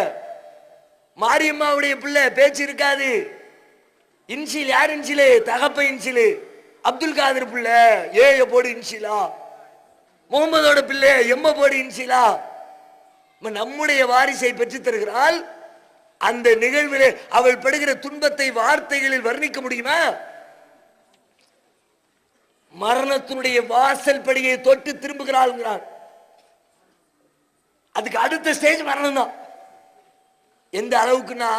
மாரியம்மாவுடைய பிள்ளை பேச்சு இருக்காது. இன்சில் யார் இன்சிலு? தகப்ப இன்சிலு அப்துல் காதர் பிள்ளை ஏய போடு இன்சிலா, முகமதோட பிள்ளை எம்ம போடு இன்சிலா. நம்முடைய வாரிசை பெற்று தருகிறாள். அந்த நிகழ்வில் அவள் படுகிற துன்பத்தை வார்த்தைகளில் வர்ணிக்க முடியுமா? மரணத்தினுடைய வாசல் படியை தொட்டு திரும்புகிறாள். அதுக்கு அடுத்த ஸ்டேஜ் மரணம் தான். எந்த அளவுக்குன்னா,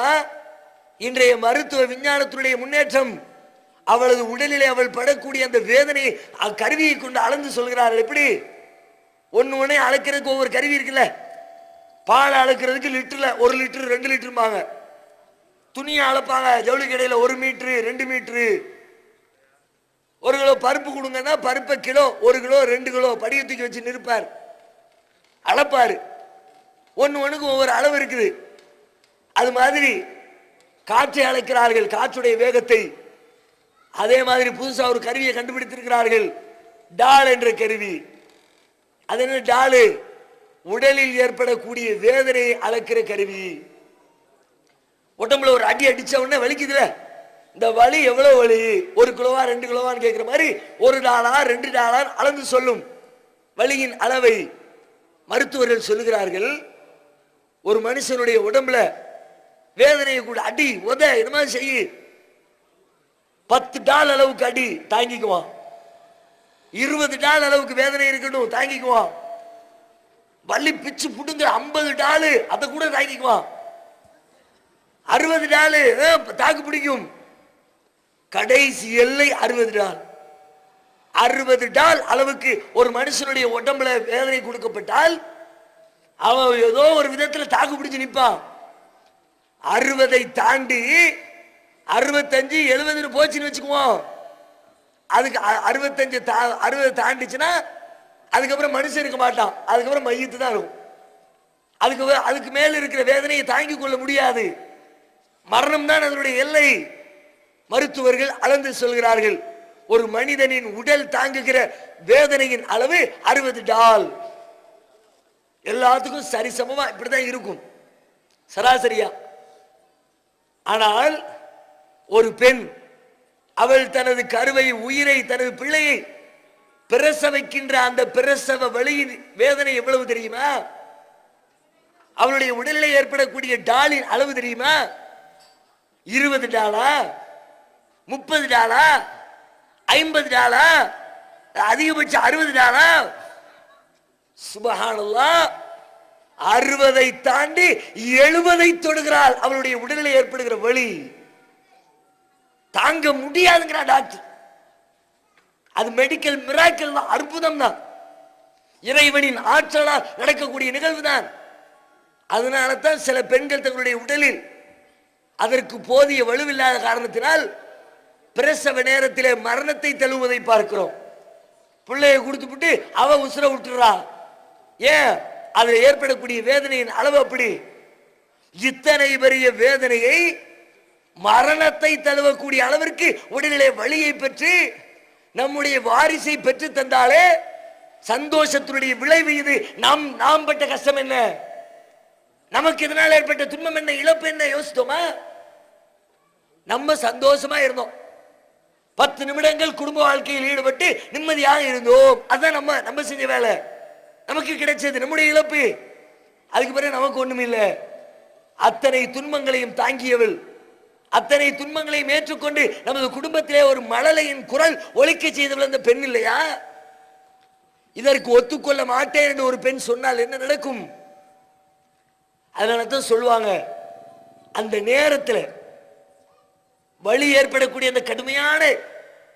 இன்றைய மருத்துவ விஞ்ஞானத்தினுடைய முன்னேற்றம் அவளது உடலிலே அவள் படக்கூடிய அந்த வேதனையை கருவியை கொண்டு அளந்து சொல்கிறார்கள். எப்படி? ஒன்னு அளக்கிறதுக்கு ஒவ்வொரு கருவி இருக்குல்ல. பால் அளக்கிறதுக்கு லிட்டர்ல 1 லிட்டர் 2 லிட்டருமாங்க. துணியை அளப்பாங்க ஜவுளி கடையில் 1 மீட்டரு 2 மீட்டரு. 1 கிலோ பருப்பு கொடுங்கன்னா பருப்பை கிலோ 1 கிலோ 2 கிலோ படியை தூக்கி வச்சு நிற்பார், அளப்பாரு. ஒன்றுக்கு ஒவ்வொரு அளவு இருக்குது. அது மாதிரி காற்றை அளக்கிறார்கள், காற்றுடைய வேகத்தை. அதே மாதிரி புதுசா ஒரு கருவியை கண்டுபிடித்திருக்கிறார்கள், டால் என்ற கருவி. அது என்ன டாலு? உடலில் ஏற்படக்கூடிய வேதனையை அளக்கிற கருவி. உடம்புல ஒரு அடி அடிச்ச உடனே வலிக்குதுல, இந்த வலி எவ்வளவு வலி, 1 கிலோவா 2 கிலோவான்னு கேட்கிற மாதிரி 1 டாலா 2 டாலா அளந்து சொல்லும் வலியின் அளவை. மருத்துவர்கள் சொல்லுகிறார்கள், ஒரு மனுஷனுடைய உடம்புல வேதனையை கூட அடி உத இது மாதிரி செய்ய 10 டால் அளவுக்கு அடி தாங்கிக்குவான், 20 டால் அளவுக்கு வேதனை இருக்கணும் தாங்கிக்குவான், வள்ளி பிச்சு புடுங்க 50 டாலு அதை கூட தாங்கிக்குவான், 60 டாலு தாக்கு பிடிக்கும். கடைசி எல்லை 60 டால். 60 டால் அளவுக்கு ஒரு மனுஷனுடைய உடம்புல வேதனை கொடுக்கப்பட்டால் அவன் ஏதோ ஒரு விதத்துல தாக்கு பிடிச்சு நிற்பான். 60 தாண்டி 65 70 போச்சுன்னு வச்சுக்குவோம். அதுக்கு 60 தாண்டிச்சுன்னா அதுக்கப்புறம் மனுஷன் இருக்க மாட்டான், அதுக்கப்புறம் மையத்து தான் இருக்கும். அதுக்கு மேல இருக்கிற வேதனையை தாங்கிக் கொள்ள முடியாது. மரணம் தான் அதனுடைய எல்லை. மருத்துவர்கள் அளந்து சொல்கிறார்கள், ஒரு மனிதனின் உடல் தாங்குகிற வேதனையின் அளவு 60 டால். எல்லாத்துக்கும் சரிசமமா இப்படிதான் இருக்கும் சராசரியா. ஆனால் ஒரு பெண் அவள் தனது கருவை, உயிரை, தனது பிள்ளையை பிரசவிக்கின்ற அந்த பிரசவ வலியின் வேதனை எவ்வளவு தெரியுமா? அவளுடைய உடலில் ஏற்படக்கூடிய டாலின் அளவு தெரியுமா? 20 டாலா, 30 டாலா, 50 டாலா, அதிகபட்சம் 60 டாலா. சுபஹானல்லாஹ், 60 தாண்டி 70 தொடுகிறாள். அவளுடைய உடலில் ஏற்படுகிற வலி தாங்க முடியாதுங்கிற டாக்டர். அது மெடிக்கல் மிராக்கிள் தான், அற்புதம் தான், இறைவனின் ஆற்றலால் நடக்கக்கூடிய நிகழ்வு தான். அதனால தான் சில பெண்கள் தங்களுடைய உடலில் அதற்கு போதிய வலுவில்லாத காரணத்தினால் பிரசவ நேரத்திலே மரணத்தை தழுவதை பார்க்கிறோம். பிள்ளையை கொடுத்துவிட்டு அவ உசுர விட்டுறா. ஏன்? அதில் ஏற்படக்கூடிய வேதனையின் அளவு அப்படி. இத்தனை பெரிய வேதனையை, மரணத்தை தழுவக்கூடிய அளவிற்கு உடலிலே வலியை பெற்று நம்முடைய வாரிசை பெற்று தந்தாலே சந்தோஷத்தினுடைய விளைவு இது. நாம் பட்ட கஷ்டம் என்ன? நமக்கு இதனால் ஏற்பட்ட துன்பம் என்ன, இழப்பு என்ன யோசித்தோமா? நம்ம சந்தோஷமா இருந்தோம், 10 நிமிடங்கள் குடும்ப வாழ்க்கையில் ஈடுபட்டு நிம்மதியாக இருந்தோம். அதுதான் நம்ம செஞ்ச வேலை, நமக்கு கிடைச்சது நம்முடைய இழப்பு. அதுக்கு பிறகு நமக்கு ஒண்ணும் இல்லை. அத்தனை துன்பங்களையும் தாங்கியவள், அத்தனை துன்பங்களையும் ஏற்றுக்கொண்டு நமது குடும்பத்திலே ஒரு மழலையின் குரல் ஒலிக்க செய்தவள் அந்த பெண் இல்லையா? இதற்கு ஒத்துக்கொள்ள மாட்டேன் என்று ஒரு பெண் சொன்னால் என்ன நடக்கும்? அதனால தான் சொல்லுவாங்க, அந்த நேரத்தில் வலி ஏற்படக்கூடிய அந்த கடுமையான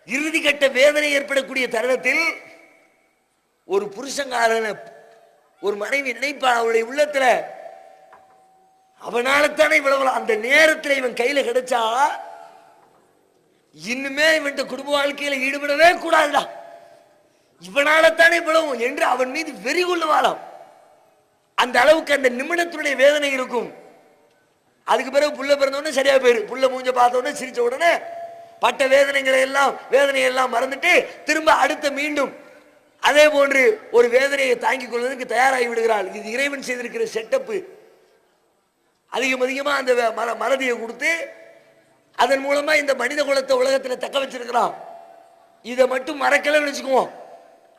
இறுதிக்கட்ட வேதனை ஏற்படக்கூடிய தருணத்தில் ஒரு புருஷங்காரன ஒரு மனைவி நினைப்பான் அவளுடைய உள்ளத்துல, அவனால தானே இவ்வளவு, அந்த நேரத்தில் இவன் கையில கிடைச்சா இன்னுமே இவன் குடும்ப வாழ்க்கையில ஈடுபடவே கூடாதுடா, இவனால தானே இவ்வளவு என்று அவன் மீது வெறி கொள்ளுவாளாம். அந்த அளவுக்கு அந்த நிமிடத்தினுடைய வேதனை இருக்கும். அதுக்கு பிறகு புள்ள பிறந்த உடனே சரியா போயிரு, புள்ள மூஞ்ச பார்த்த உடனே சிரிச்ச உடனே பட்ட வேதனைகளை எல்லாம் மறந்துட்டு திரும்ப அடுத்த மீண்டும் அதே போன்று ஒரு வேதனையை தாங்கிக் கொள்வதற்கு தயாராகி விடுகிறாள். இது இறைவன் செய்திருக்கிற செட்டப்பு. அதிகமா அந்த மறதியை கொடுத்து அதன் மூலமா இந்த மனித குலத்தை உலகத்தில் தக்க வச்சிருக்கிறான். இதை மட்டும் மறக்கலன்னு வச்சுக்குவோம்,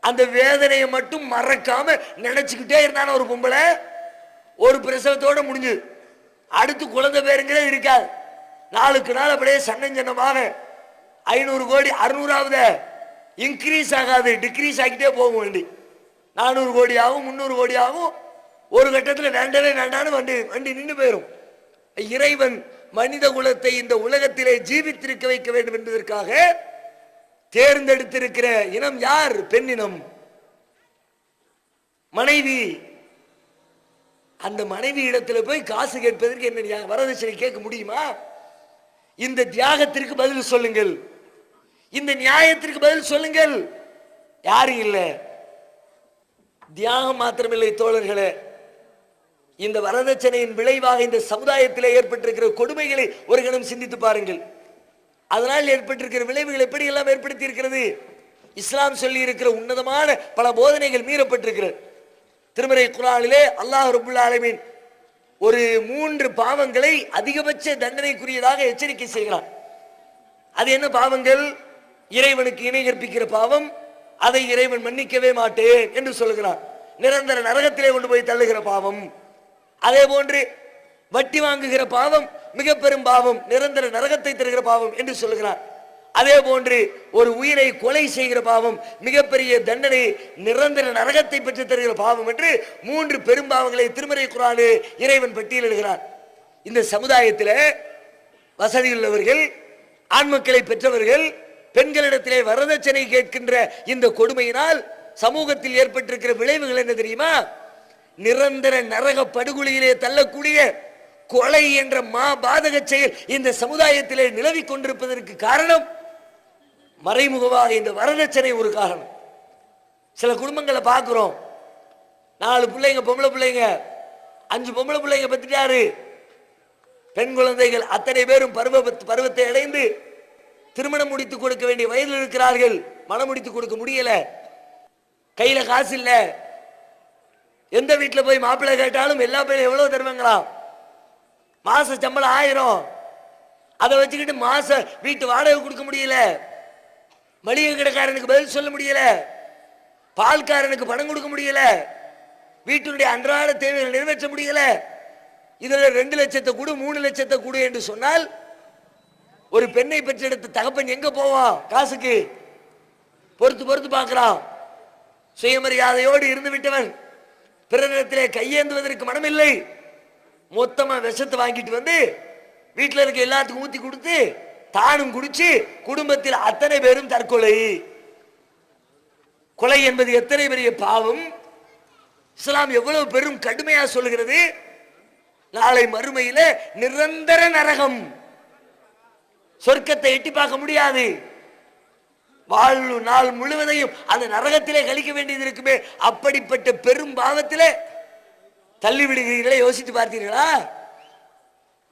அந்த வேதனையை மட்டும் மறக்காம நினைச்சுக்கிட்டே இருந்தான ஒரு பொம்பளை ஒரு பிரசவத்தோட முடிஞ்சு அடுத்து குழந்தை பேருங்கிறே இருக்காது. நாளுக்கு நாள் அப்படியே சன்னஞ்சன்னமாக 500 கோடி 600ஆவது இன்க்ரீஸ் ஆகாது, டிக்ரீஸ் ஆகிட்டே போகும். வண்டி 400 கோடி ஆகும், 300 கோடி ஆகும். ஒரு கட்டத்தில் வேண்டவே வேண்டான்னு வண்டி நின்று போயிடும். இறைவன் மனித குலத்தை இந்த உலகத்திலே ஜீவித்திருக்க வைக்க வேண்டும் என்பதற்காக தேர்ந்தெடுத்திருக்கிற இனம் யார்? பெண்ணினம், மனைவி. அந்த மனைவி இடத்துல போய் காசு கேட்பதற்கு என்ன வரதட்சணை கேட்க முடியுமா? இந்த தியாகத்திற்கு பதில் சொல்லுங்கள், இந்த நியாயத்திற்கு பதில் சொல்லுங்கள். யாரும் இல்லை. தியாகம் மாத்திரமில்லை தோழர்களே, இந்த வரதட்சணையின் விளைவாக இந்த சமுதாயத்தில் ஏற்பட்டிருக்கிற கொடுமைகளை ஒரு கணம் சிந்தித்து பாருங்கள். அதனால் ஏற்பட்டிருக்கிற விளைவுகள் எப்படி எல்லாம் ஏற்படுத்தி இருக்கிறது. இஸ்லாம் சொல்லி இருக்கிற உன்னதமான பல போதனைகள் மீறப்பட்டிருக்கிறது. திருமறை குர்ஆனிலே அல்லாஹ் ரப்பல் ஆலமீன் ஒரு 3 பாவங்களை அதிகபட்ச தண்டனைக்குரியதாக எச்சரிக்கை செய்கிறான். அது என்ன பாவங்கள்? இறைவனுக்கு இணை கற்பிக்கிற பாவம், அதை இறைவன் மன்னிக்கவே மாட்டேன் என்று சொல்லுகிறான். நிரந்தர நரகத்திலே கொண்டு போய் தள்ளுகிற பாவம். அதே போன்று வட்டி வாங்குகிற பாவம் மிக பெரும் பாவம், நிரந்தர நரகத்தை தருகிற பாவம் என்று சொல்லுகிறான். அதே போன்று ஒரு உயிரை கொலை செய்கிற பாவம் மிகப்பெரிய தண்டனை, நிரந்தர நரகத்தை பெற்று தருகிற பாவம் என்று 3 பெரும் பாவங்களை திருமறை குர்ஆனிலே இறைவன் பட்டியலிடுகிறான். இந்த சமுதாயத்தில் வசதி உள்ளவர்கள், ஆண் மக்களை பெற்றவர்கள் பெண்களிடத்திலே வரதட்சணை கேட்கின்ற இந்த கொடுமையினால் சமூகத்தில் ஏற்பட்டிருக்கிற விளைவுகள் என்ன தெரியுமா? நிரந்தர நரக படுகொலியிலே தள்ளக்கூடிய கொலை என்ற பாதக செயல் இந்த சமுதாயத்திலே நிலவி கொண்டிருப்பதற்கு காரணம் மறைமுகமாக இந்த வரதட்சணை ஒரு காரணம். சில குடும்பங்களை பார்க்கிறோம், 4 பிள்ளைங்க பொம்பளை பிள்ளைங்க, 5 பொம்பளை பிள்ளைங்க பத்திட்டாரு. பெண் குழந்தைகள் அத்தனை பேரும் பருவத்தை அடைந்து திருமணம் முடித்து கொடுக்க வேண்டிய வயதில் இருக்கிறார்கள். மனம் முடித்து கொடுக்க முடியல, கையில காசு இல்ல. எந்த வீட்டில் போய் மாப்பிள்ளை கேட்டாலும் எல்லா பேரும் எவ்வளவு தருவாங்களாம்? மாச சம்பளம் 1000. அதை வச்சுக்கிட்டு மாச வீட்டு வாடகை கொடுக்க முடியல, மளிகை கடைக்காரனுக்கு பதில் சொல்ல முடியல, பால்காரனுக்கு பணம் கொடுக்க முடியல, வீட்டினுடைய அன்றாட தேவைகளை நிறைவேற்ற முடியல. இதுல 2 லட்சத்தை கொடு 3 லட்சத்தை கொடு என்று சொன்னால் ஒரு பெண்ணை பெற்றெடுத்த தகப்பன் எங்க போவான்? காசுக்கு பொறுத்து பார்க்கிறான். சுயமரியாதையோடு இருந்து விட்டவன் பிறரிடத்திலே கையேந்துவதற்கு மனமில்லை. மொத்தமா விஷத்தை வாங்கிட்டு வந்து வீட்டில் இருக்க எல்லாத்துக்கும் ஊத்தி கொடுத்து தானும் குடிச்சு குடும்பத்தில் அத்தனை பேரும் தற்கொலை. கொலை என்பது எத்தனை பெரிய பாவம்! இஸ்லாம் எவ்வளவு பெரும் கடுமையா சொல்லுகிறது. நாளை மறுமையில நிரந்தர நரகம், சொர்க்கத்தை எட்டி பார்க்க முடியாது. வாழ்வு நாள் முழுவதையும் அந்த நரகத்திலே கழிக்க வேண்டியது இருக்குமே. அப்படிப்பட்ட பெரும் பாவத்திலே தள்ளிவிடுகிறீர்களே, யோசித்து பார்த்தீர்களா?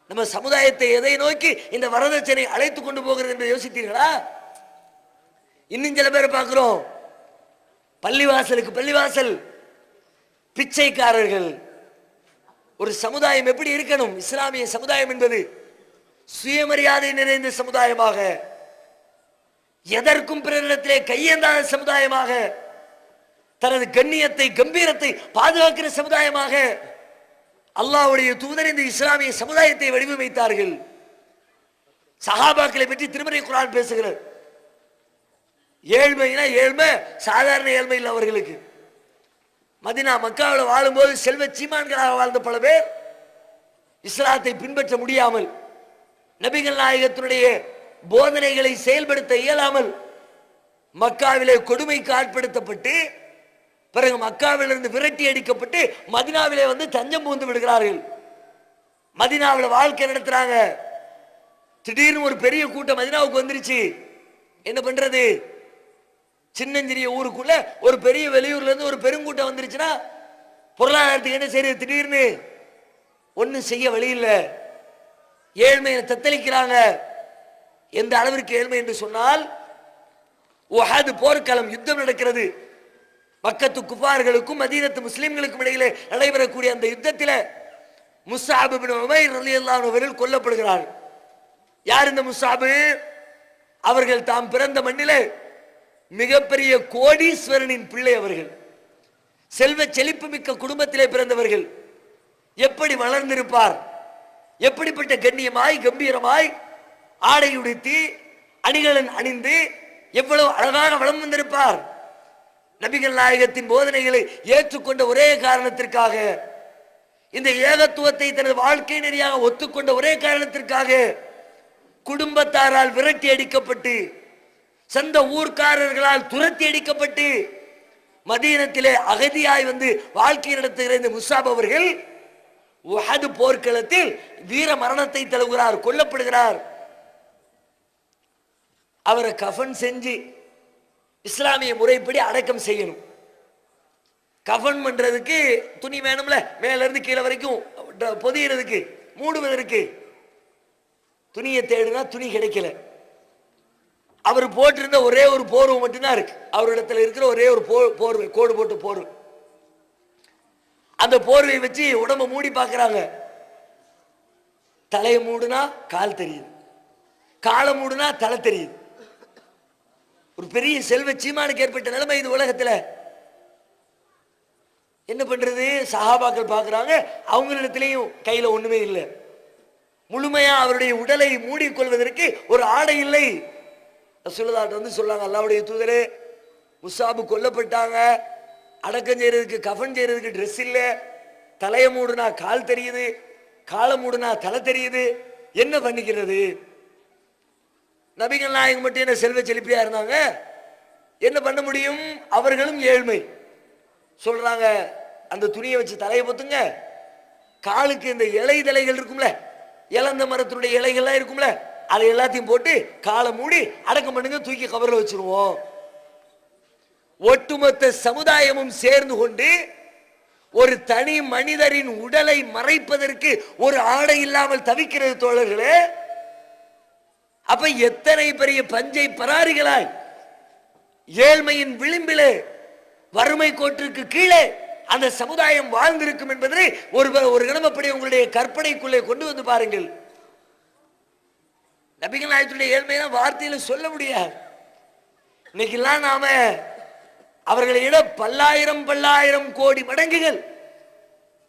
நம்ம சமுதாயத்தை எதை நோக்கி இந்த வரதட்சணை அழைத்து கொண்டு போகிறது என்று யோசித்தீர்களா? இன்னும் சில பேரை பார்க்கிறோம், பள்ளிவாசல் பிச்சைக்காரர்கள். ஒரு சமுதாயம் எப்படி இருக்கணும்? இஸ்லாமிய சமுதாயம் என்பது சுயமரியாதை நிறைந்த சமுதாயமாக, எதற்கும் பிறரிடத்திலே கையேந்தாத சமுதாயமாக, தனது கண்ணியத்தை கம்பீரத்தை பாதுகாக்கிற சமுதாயமாக அல்லாஹ்வுடைய தூதர் இந்த இஸ்லாமிய சமுதாயத்தை வடிவமைத்தார்கள். சஹாபாக்களை பற்றி திருமறை குர்ஆன் பேசுகிறது. ஏழ்மைனா ஏழ்மை சாதாரண ஏழ்மை இல்லை அவர்களுக்கு. மதீனா மக்காவில் வாழும்போது செல்வ சீமான்களாக வாழ்ந்த பல பேர் இஸ்லாத்தை பின்பற்ற முடியாமல், நபிகள் நாயகத்தினுடைய போதனைகளை செயல்படுத்த இயலாமல் மக்காவிலே கொடுமைக்கு ஆட்படுத்தப்பட்டு பிறகு மக்காவிலிருந்து விரட்டி அடிக்கப்பட்டு மதீனாவிலே வந்து தஞ்சம் புகுந்து விடுகிறார்கள். மதீனாவில் வாழ்க்கை நடத்துறாங்க. திடீர்னு ஒரு பெரிய கூட்டம் மதீனாவுக்கு வந்துருச்சு. என்ன பண்றது? சின்னஞ்சிறிய ஊருக்குள்ள ஒரு பெரிய வெளியூர்ல இருந்து ஒரு பெருங்கூட்டம் வந்துருச்சுன்னா பொருளாதாரத்துக்கு என்ன செய்யறது? திடீர்னு ஒன்னும் செய்ய வழி இல்லை. ஏழ்மையை தத்தளிக்கிறாங்க. எந்த அளவிற்கு ஏழ்மை என்று சொன்னால், உஹது போர்க்களம், யுத்தம் நடக்கிறது. மக்கத்து குஃபார்களுக்கும் மதீனத்து முஸ்லிம்களுக்கும் இடையிலே நடைபெறக்கூடிய அந்த யுத்தத்தில் முஸ்அப் இப்னு உமைர் ரலியல்லாஹு அன்ஹு அவர்கள் கொல்லப்படுகிறார். யார் இந்த முஸ்அப்? அவர்கள் தாம் பிறந்த மண்ணிலே மிகப்பெரிய கோடீஸ்வரனின் பிள்ளை. அவர்கள் செல்வ செழிப்பு மிக்க குடும்பத்திலே பிறந்தவர்கள். எப்படி வளர்ந்திருப்பார், எப்படிப்பட்ட கண்ணியமாய் கம்பீரமாய் ஆடை உடுத்தி அணிகலன் அணிந்து எவ்வளவு அழகாக வளம் வந்திருப்பார். நபிகள் நாயகத்தின் போதனைகளை ஏற்றுக்கொண்ட ஒரே காரணத்திற்காக, இந்த ஏகத்துவத்தை தனது வாழ்க்கை நெறியாக ஒத்துக்கொண்ட ஒரே காரணத்திற்காக குடும்பத்தாரால் விரட்டி அடிக்கப்பட்டு, சொந்த ஊர்க்காரர்களால் துரத்தி அடிக்கப்பட்டு மதீனத்திலே அகதியாய் வந்து வாழ்க்கை நடத்துகிற இந்த முஸ்அப் அவர்கள் உஹது போர்க்களத்தில் வீர மரணத்தை தழுவுகிறார், கொல்லப்படுகிறார். அவரை கஃன் செஞ்சு இஸ்லாமிய முறைப்படி அடக்கம் செய்யணும். கஃன் பண்றதுக்கு துணி வேணும்ல, மேல இருந்து கீழே வரைக்கும் பொதியறதுக்கு மூடுவதற்கு துணியை தேடுனா துணி கிடைக்கல. அவர் போட்டிருந்த ஒரே ஒரு போர்வை மட்டும்தான் இருக்கு. அவரிடத்துல இருக்கிற ஒரே ஒரு போர்வை, கோடு போட்டு போர்வை. அந்த போர்வை வச்சு உடம்ப மூடி பார்க்கறாங்க. தலையை மூடுனா கால் தெரியுது, காலை மூடுனா தலை தெரியுது. ஒரு பெரிய செல்வ சீமானுக்கு ஏற்பட்ட நிலைமை இது உலகத்துல. என்ன பண்றது? சஹாபாக்கள் பார்க்கறாங்க, அவங்களிடத்திலையும் கையில ஒண்ணுமே இல்லை. முழுமையா அவருடைய உடலை மூடிக்கொள்வதற்கு ஒரு ஆடை இல்லை. ரசூலுல்லாஹ் வந்து சொல்றாங்க, அல்லாஹ்வுடைய தூதரே, முஸ்அப் கொல்லப்பட்டாங்க, அடக்கம் செய்யறதுக்கு கஃன் செய்யறதுக்கு ட்ரெஸ் இல்லை, தலையை மூடுனா கால் தெரியுது, காலை மூடுனா தலை தெரியுது, என்ன பண்ணிக்கிறது? நபிகள் நாயகம் மட்டும் என்ன செல்வ செழிப்பியா இருந்தாங்க, என்ன பண்ண முடியும்? அவர்களும் ஏழ்மை. சொல்றாங்க, அந்த துணியை வச்சு தலையை பொத்துங்க, காலுக்கு இந்த இலை தலைகள் இருக்கும்ல, இளந்த மரத்தினுடைய இலைகள்லாம் இருக்கும்ல, அதை எல்லாத்தையும் போட்டு காலை மூடி அடக்கம் பண்ணுங்க, தூக்கி கபர்ல வச்சிருவோம். ஒட்டுமொத்த சமுதாயமும் சேர்ந்து கொண்டு ஒரு தனி மனிதரின் உடலை மறைப்பதற்கு ஒரு ஆடை இல்லாமல் தவிக்கிறது தோழர்களே. அப்ப எத்தனை பெரிய பஞ்சை பராரிகளாய் ஏழ்மையின் விளிம்பிலே வறுமை கோட்டிற்கு கீழே அந்த சமுதாயம் வாழ்ந்திருக்கும் என்பதை ஒரு கணமப்படி உங்களுடைய கற்பனைக்குள்ளே கொண்டு வந்து பாருங்கள். நபிகள் நாயகத்துடைய ஏழ்மையை வார்த்தையில சொல்ல முடியாது. இன்னைக்கெல்லாம் நாம அவர்களை விட பல்லாயிரம் கோடி மடங்குகள்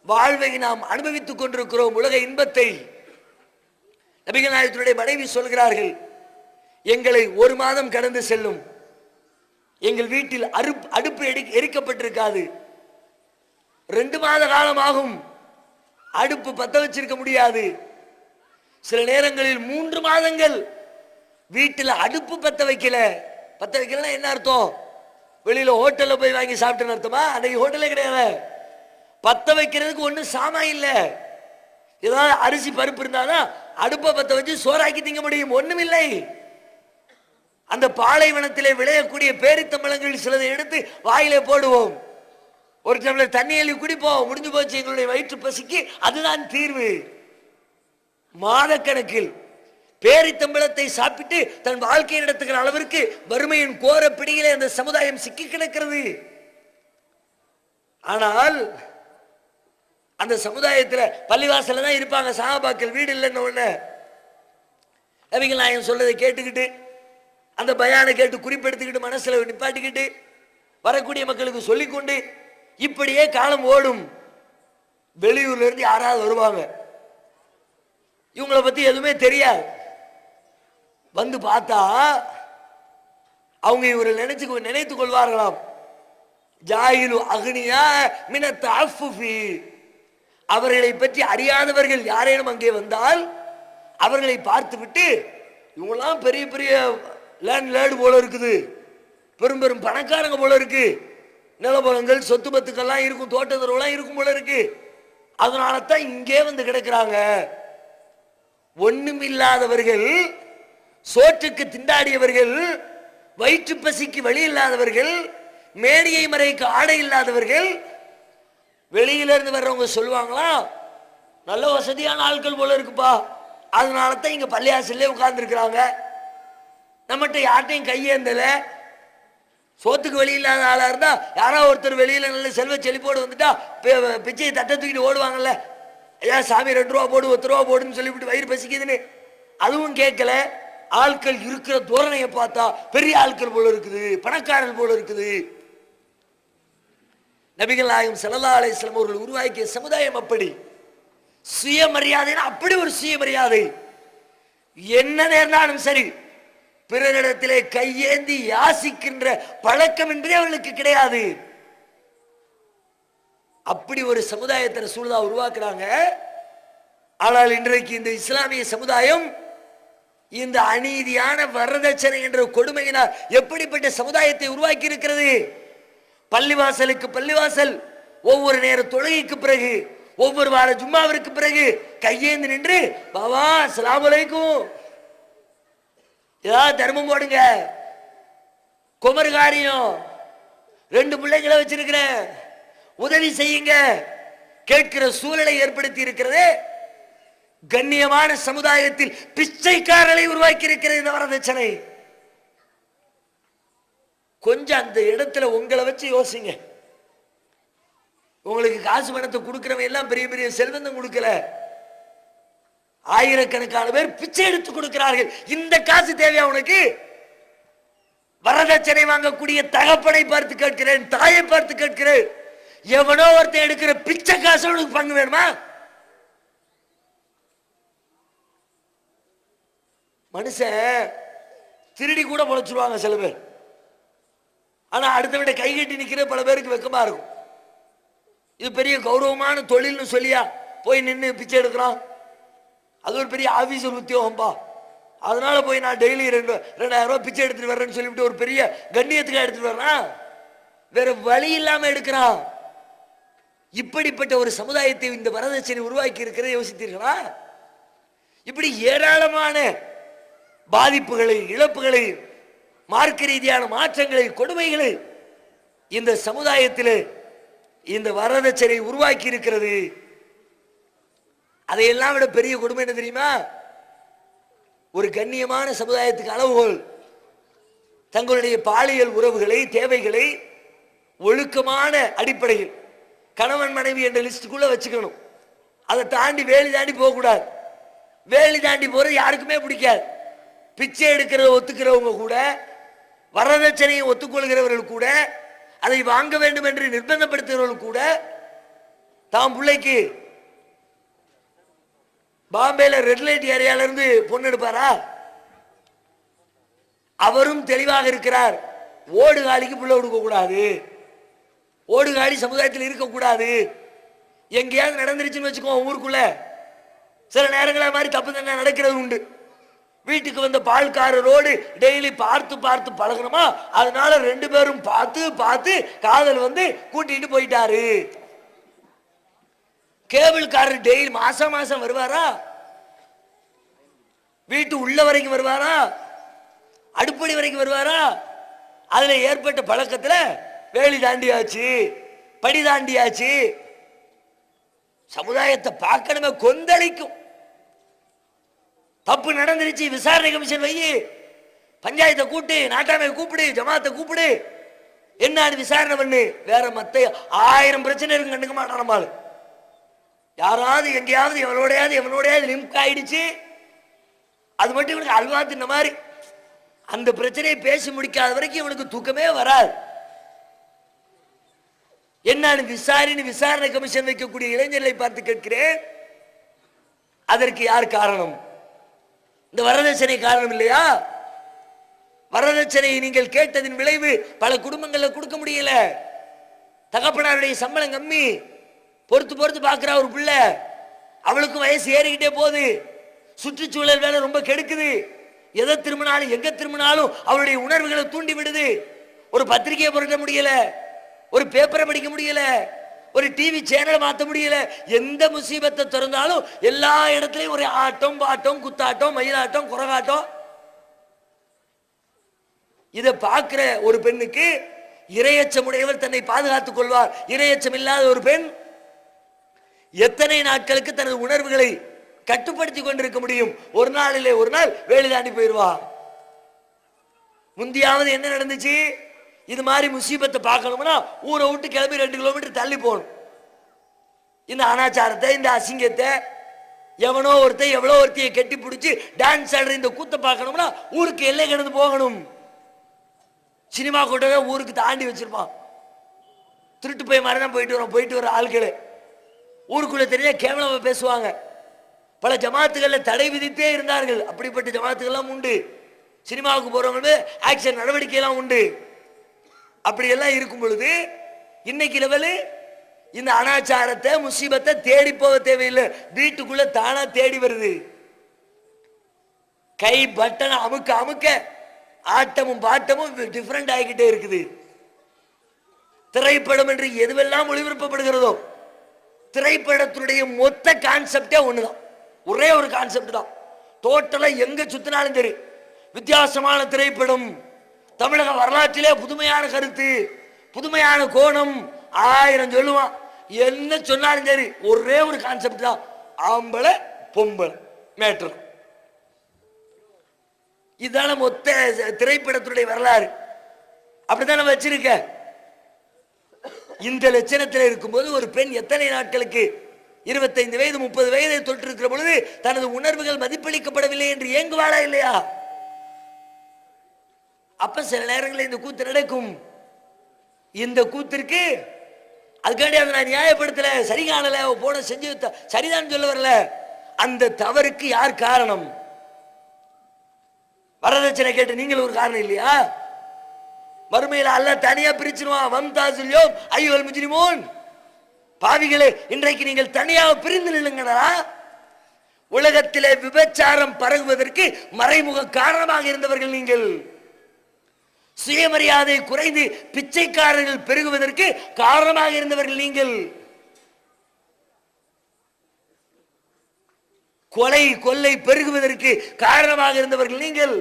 வாழ்வை நாம் அனுபவித்துக் கொண்டிருக்கிறோம், உலக இன்பத்தை. நபிகள் நாயகத்துடைய மனைவி சொல்கிறார்கள், எங்களை ஒரு மாதம் கடந்து செல்லும், எங்கள் வீட்டில் அடுப்பு எரிக்கப்பட்டிருக்காது, 2 மாத காலம் ஆகும், அடுப்பு பத்த வச்சிருக்க முடியாது. சில நேரங்களில் 3 மாதங்கள் வீட்டில் அடுப்பு பத்த வைக்கல. பத்த வைக்கலன்னா என்ன அர்த்தம்? வெளியில ஹோட்டல்ல போய் வாங்கி சாப்பிட்டு அர்த்தமா? அன்னைக்கு ஹோட்டலே கிடையாது. பத்த வைக்கிறதுக்கு ஒன்றும் சாமான் இல்லை. ஏதாவது அரிசி பருப்பு இருந்தாதான் அடுப்பை பத்த வச்சு சோறாக்கி திங்க முடியும். ஒண்ணும் இல்லை. அந்த பாலைவனத்திலே விளையக்கூடிய பேரித்தம்பழங்கள் சிலதை எடுத்து வாயிலே போடுவோம், ஒரு டம்ளர் தண்ணி எழுதி குடிப்போம், முடிஞ்சு போச்சு எங்களுடைய வயிற்று பசிக்கு. அதுதான் தீர்வு. மாதக்கணக்கில் பேரித்தம்பளத்தை சாப்பிட்டு தன் வாழ்க்கையை நடத்துகிற அளவிற்கு வறுமையின் கோர பிடியிலே அந்த சமுதாயம் சிக்கி கிடக்கிறது. ஆனால் அந்த சமுதாயத்தில் பள்ளிவாசல தான் இருப்பாங்க சஹாபாக்கள், வீடு இல்லைன்னு ஒண்ணு. நபிகள் நாயகம் சொல்றதை கேட்டுக்கிட்டு, அந்த பயானை கேட்டு குறிப்பெடுத்துக்கிட்டு மனசுல நிப்பாட்டிக்கிட்டு வரக்கூடிய மக்களுக்கு சொல்லிக்கொண்டு இப்படியே காலம் ஓடும். வெளியூர்ல இருந்து யாராவது வருவாங்க, இவங்களை பத்தி எதுவுமே தெரியாது. வந்து பார்த்தா அவங்க இவரை நினைத்துக் கொள்வார்களாம், ஜாயிலு அக்னியா மினத் தஅஃஃபுஃபி. அவர்களை பற்றி அறியாதவர்கள் யாரேனும் அங்கே வந்தால் அவர்களை பார்த்து விட்டு, இவங்கெல்லாம் பெரிய பெரிய லேண்ட் போல இருக்குது, பெரும் பெரும் பணக்காரங்க போல இருக்கு, நிலபலங்கள் சொத்து பத்துக்கெல்லாம் இருக்கும், தோட்டத்தெல்லாம் இருக்கும் போல இருக்கு, அதனால தான் இங்கே வந்து கிடக்கிறாங்க. ஒண்ணுமில்லாதவர்கள், சோற்றுக்கு திண்டாடியவர்கள், வயிற்று பசிக்கு வழி இல்லாதவர்கள், மேனியை மறைக்கு ஆடை இல்லாதவர்கள், வெளியிலிருந்து வர்றவங்க சொல்லுவாங்களா, நல்ல வசதியான ஆட்கள் போல இருக்குப்பா, அதனால தான் இங்க பள்ளியாசல்லே உட்கார்ந்து இருக்கிறாங்க, நம்மகிட்ட யார்ட்டையும் கையேந்தல, சோத்துக்கு வழி இல்லாத ஆளா இருந்தா யாராவது ஒருத்தர் வெளியில நல்ல செல்வ செழிப்போடு வந்துட்டா பிச்சையை தட்டை தூக்கிட்டு ஓடுவாங்கல்ல, ஏன் சாமி 2 ரூபா போடு 10 ரூபா போடுன்னு சொல்லிவிட்டு வயிறு பசிக்குதுன்னு. அதுவும் கேட்கல. ஆட்கள் இருக்கிற தோரணையை பார்த்தா பெரிய ஆட்கள் போல இருக்குது, பணக்காரர்கள் போல இருக்குது. நபிகள் நாயகம் ஸல்லல்லாஹு அலைஹி வஸல்லம் அவர்கள் உருவாக்கிய சமுதாயம் அப்படி. சுயமரியாதைனா அப்படி ஒரு சுயமரியாதை. என்ன நேர்ந்தாலும் சரி பிறரிடத்திலே கையேந்தி யாசிக்கின்ற பழக்கம் என்பதே அவர்களுக்கு கிடையாது. அப்படி ஒரு சமுதாயத்தை ரசூலுல்லாஹ் உருவாக்குறாங்க. ஆனால் இன்றைக்கு இந்த இஸ்லாமிய சமுதாயம் இந்த அநீதியான வரதட்சணை என்ற கொடுமையினால் எப்படிப்பட்ட சமுதாயத்தை உருவாக்கி இருக்கிறது. பள்ளிவாசலுக்கு பள்ளிவாசல், ஒவ்வொரு நேர தொழுகைக்கு பிறகு, ஒவ்வொரு வார ஜும்மாவிற்கு பிறகு கையேந்து நின்று பாவா அஸ்ஸலாமு அலைக்கும், ஏதாவது தர்மம் போடுங்க, குமர் காரியம், 2 பிள்ளைகளை வச்சிருக்கிறேன், உதவி செய்யுங்க கேட்கிற சூழலை ஏற்படுத்தி இருக்கிறது. கண்ணியமான சமுதாயத்தில் பிச்சைக்காரர்களை உருவாக்கி இருக்கிறது இந்த வரதட்சணை. கொஞ்சம் அந்த இடத்துல உங்களை வச்சு யோசிங்க. உங்களுக்கு காசு பணத்தை கொடுக்கிறவங்க எல்லாம் பெரிய பெரிய செல்வந்தம் கொடுக்கல, ஆயிரக்கணக்கான பேர் பிச்சை எடுத்து கொடுக்கிறார்கள். இந்த காசு தேவையா உனக்கு? வரதட்சணை வாங்கக்கூடிய தகப்பனை பார்த்து கேட்கிறேன், தாயை பார்த்து கேட்கிறேன், எவனோ ஒருத்தன் எடுக்கிற பிச்சை காசு உனக்கு பங்கு வேணுமா? மனுஷன் திருடி கூட பொழைச்சிருவாங்க சில பேர். ஆனா அடுத்த விட கை கட்டி நிக்கிற பல பேருக்கு வெக்கமா இருக்கும். இது பெரிய கௌரவமான தொழில்னு சொல்லியா போய் நின்று பிச்சை எடுக்கிறான்? அது ஒரு பெரிய ஆபீசர் உத்தியோகம்பா, அதனால போய் நான் டெய்லி 2000 ரூபாய் பிச்சை எடுத்துட்டு வர்றேன்னு சொல்லிவிட்டு ஒரு பெரிய கண்ணியத்துக்காக எடுத்துட்டு வர்றான். வேற வழி இல்லாம எடுக்கிறான். இப்படிப்பட்ட ஒரு சமுதாயத்தை இந்த வரதட்சணை உருவாக்கி இருக்கிறத யோசித்தீர்களா? இப்படி ஏராளமான பாதிப்புகளை, இழப்புகளை, மார்க்க ரீதியான மாற்றங்களை, கொடுமைகளை இந்த சமுதாயத்தில் இந்த வரதட்சணை உருவாக்கி இருக்கிறது. அதையெல்லாம் விட பெரிய கொடுமை என்ன தெரியுமா? ஒரு கண்ணியமான சமுதாயத்துக்கு அளவுகோல் தங்களுடைய பாலியல் உறவுகளை, தேவைகளை ஒழுக்கமான அடிப்படையில் கணவன் மனைவி என்ற லிஸ்டுக்குள்ள வச்சுக்கணும். அதை தாண்டி வேலி தாண்டி போகக்கூடாது. வேலி தாண்டி போறது யாருக்குமே பிடிக்காது. பிச்சை எடுக்கிறத ஒத்துக்கிறவங்க கூட, வரதட்சணையை ஒத்துக்கொள்கிறவர்கள் கூட, அதை வாங்க வேண்டும் என்று நிர்பந்தப்படுத்துகிறவர்கள் கூட, தாம் பிள்ளைக்கு பாம்பேல ரெட் லைட் ஏரியால இருந்து பொண்ணு எடுப்பாரா? அவரும் தெளிவாக இருக்கிறார். ஓடுகாலிக்கு பிள்ளை கொடுக்க கூடாது, ஓடுகாலி சமுதாயத்தில் இருக்கக்கூடாது. எங்கேயாவது நடந்துருச்சுன்னு வச்சுக்கோ, ஊருக்குள்ள சில நேரங்கள மாதிரி தப்பு தண்டனை நடக்கிறது உண்டு. வீட்டுக்கு வந்த பால்காரரோடு டெய்லி பார்த்து பார்த்து பழகணுமா, அதனால 2 பேரும் பார்த்து பார்த்து காதல் வந்து கூட்டிட்டு போயிட்டாரு. கேபிள்காரர் டெய்லி மாசம் மாசம் வருவாரா? வீட்டு உள்ள வரைக்கும் வருவாரா? அடுப்படி வரைக்கும் வருவாரா? அதுல ஏற்பட்ட பழக்கத்துல வேலி தாண்டியாச்சு, படி தாண்டியாச்சு. சமுதாயத்தை பார்க்கணுமே, கொந்தளிக்கும். தப்பு நடந்துருச்சு, விசாரணை கமிஷன் வை, பஞ்சாயத்தை கூட்டு, நாட்டாமை கூப்பிடு, ஜமாத்தை கூப்பிடு, என்னன்னு விசாரணை பண்ணு. வேற மத்த 1000 பிரச்சனை இருக்கு, கண்டுக்க மாட்டான். யாராவது எங்கேயாவது எவனோடையாவது லிங்க் ஆயிடுச்சு, அது மட்டும் இவனுக்கு அல்வா தின்ன மாதிரி. அந்த பிரச்சனையை பேசி முடிக்காத வரைக்கும் இவனுக்கு தூக்கமே வராது. என்னன்னு விசாரணை கமிஷன் வைக்கக்கூடிய இளைஞர்களை பார்த்து கேட்கிறேன், அதற்கு யார் காரணம்? இந்த வரதட்சணை காரணம் இல்லையா? வரதட்சணையை நீங்கள் கேட்டதின் விளைவு பல குடும்பங்கள்ல கொடுக்க முடியல. தகப்பனாருடைய சம்பளம் கம்மி, பொறுத்து பொறுத்து பார்க்கிறா ஒரு பிள்ளை, அவளுக்கும் வயசு ஏறிக்கிட்டே போகுது, சுற்றுச்சூழல் வேலை ரொம்ப கெடுக்குது. எதை திரும்பினாலும் எங்க திரும்பினாலும் அவளுடைய உணர்வுகளை தூண்டி விடுது. ஒரு பத்திரிகையை புரட்ட முடியல, ஒரு பேப்பரை படிக்க முடியல, ஒரு டிவி சேனலை மாற்ற முடியல. எந்த முசீபத்தை திறந்தாலும் எல்லா இடத்துலையும் ஒரு ஆட்டம், பாட்டம், குத்தாட்டம், மயிலாட்டம், குரகாட்டம். இதை பார்க்கிற ஒரு பெண்ணுக்கு இரையச்சம் உடையவர் தன்னை பாதுகாத்துக் கொள்வார். இரையச்சம் இல்லாத ஒரு பெண் எத்தனை நாட்களுக்கு தனது உணர்வுகளை கட்டுப்படுத்தி கொண்டிருக்க முடியும்? ஒரு நாளிலே ஒரு நாள் வேலி தாண்டி போயிடுவா. முந்தியாவது என்ன நடந்துச்சு? இது மாதிரி முசீபத்தை பார்க்கணும்னா ஊரை விட்டு கிளம்பி 2 கிலோமீட்டர் தள்ளி போகணும். இந்த அனாச்சாரத்தை, இந்த அசிங்கத்தை, எவனோ ஒருத்தன் எவ்வளோ ஒருத்தையை கட்டி பிடிச்சி டான்ஸ் ஆடுற இந்த கூத்தை பார்க்கணும்னா ஊருக்கு எல்லை கடந்து போகணும். சினிமா கூட்டத்தை ஊருக்கு தாண்டி வச்சிருப்பான். திருட்டு போய் மாதிரி தான் போயிட்டு வர ஆட்கள் ஊருக்குள்ள தெரிய கேவலமா பேசுவாங்க. பல ஜமாத்துகளில் தடை விதித்தே இருந்தார்கள். அப்படிப்பட்ட ஜமாத்துகள்லாம் உண்டு. சினிமாவுக்கு போறவங்க ஆக்ஷன் நடவடிக்கையெல்லாம் உண்டு. அப்படியெல்லாம் இருக்கும் பொழுது இன்னைக்கு லெவலு இந்த அனாச்சாரத்தை, முசீபத்தை தேடி போக தேவையில்லை, வீட்டுக்குள்ள தானா தேடி வருது. கை பட்டனை அமுக்க அமுக்க ஆட்டமும் பாட்டமும் டிஃபரெண்ட் ஆகிக்கிட்டே இருக்குது. திரைப்படம் என்று எதுவெல்லாம் ஒளிபரப்பப்படுகிறதோ திரைப்படத்துடைய மொத்த கான்செப்டே ஒண்ணுதான், ஒரே ஒரு கான்செப்ட் தான். டோட்டலா எங்க சுத்தினாலும் சரி வித்தியாசமான திரைப்படம், தமிழக வரலாற்றிலே புதுமையான கருத்து, புதுமையான கோணம், 1000 சொல்லுவான். என்ன சொன்னாலும் சரி ஒரே ஒரு கான்செப்ட் தான், ஆம்பளை பொம்பளை மேட்டர். இதான மொத்த திரைப்படத்துடைய வரலாறு. அப்படித்தானே வச்சிருக்க. இந்த லட்சணத்தில் இருக்கும்போது ஒரு பெண் எத்தனை நாட்களுக்கு 25 வயது 30 வயதை தொற்றிருக்கிற பொழுது தனது உணர்வுகள் மதிப்பளிக்கப்படவில்லை என்று ஏங்குவாளா இல்லையா? அப்ப சில நேரங்களில் இந்த கூத்து நடக்கும். இந்த கூத்திற்கு அதுக்காண்டி அதை நான் நியாயப்படுத்தல, சரி காணல, போன செஞ்சு சரிதான் சொல்ல வரல. அந்த தவறுக்கு யார் காரணம்? வரதட்சணை கேட்டு நீங்கள் ஒரு காரணம் இல்லையா? மறுமையில் அல்லாஹ் தனியா பிரிச்சிருவான். வம்தாசுல் யௌம் அய்யுல் முஜ்ரிமூன், பாவிகளே இன்றைக்கு நீங்கள் தனியாக பிரிந்து நில்லுங்கடா. உலகத்திலே விபச்சாரம் பரவுவதற்கு மறைமுக காரணமாக இருந்தவர்கள் நீங்கள். சுயமரியாதை குறைந்து பிச்சைக்காரர்கள் பெருகுவதற்கு காரணமாக இருந்தவர்கள் நீங்கள். கொலை கொள்ளை பெருகுவதற்கு காரணமாக இருந்தவர்கள் நீங்கள்.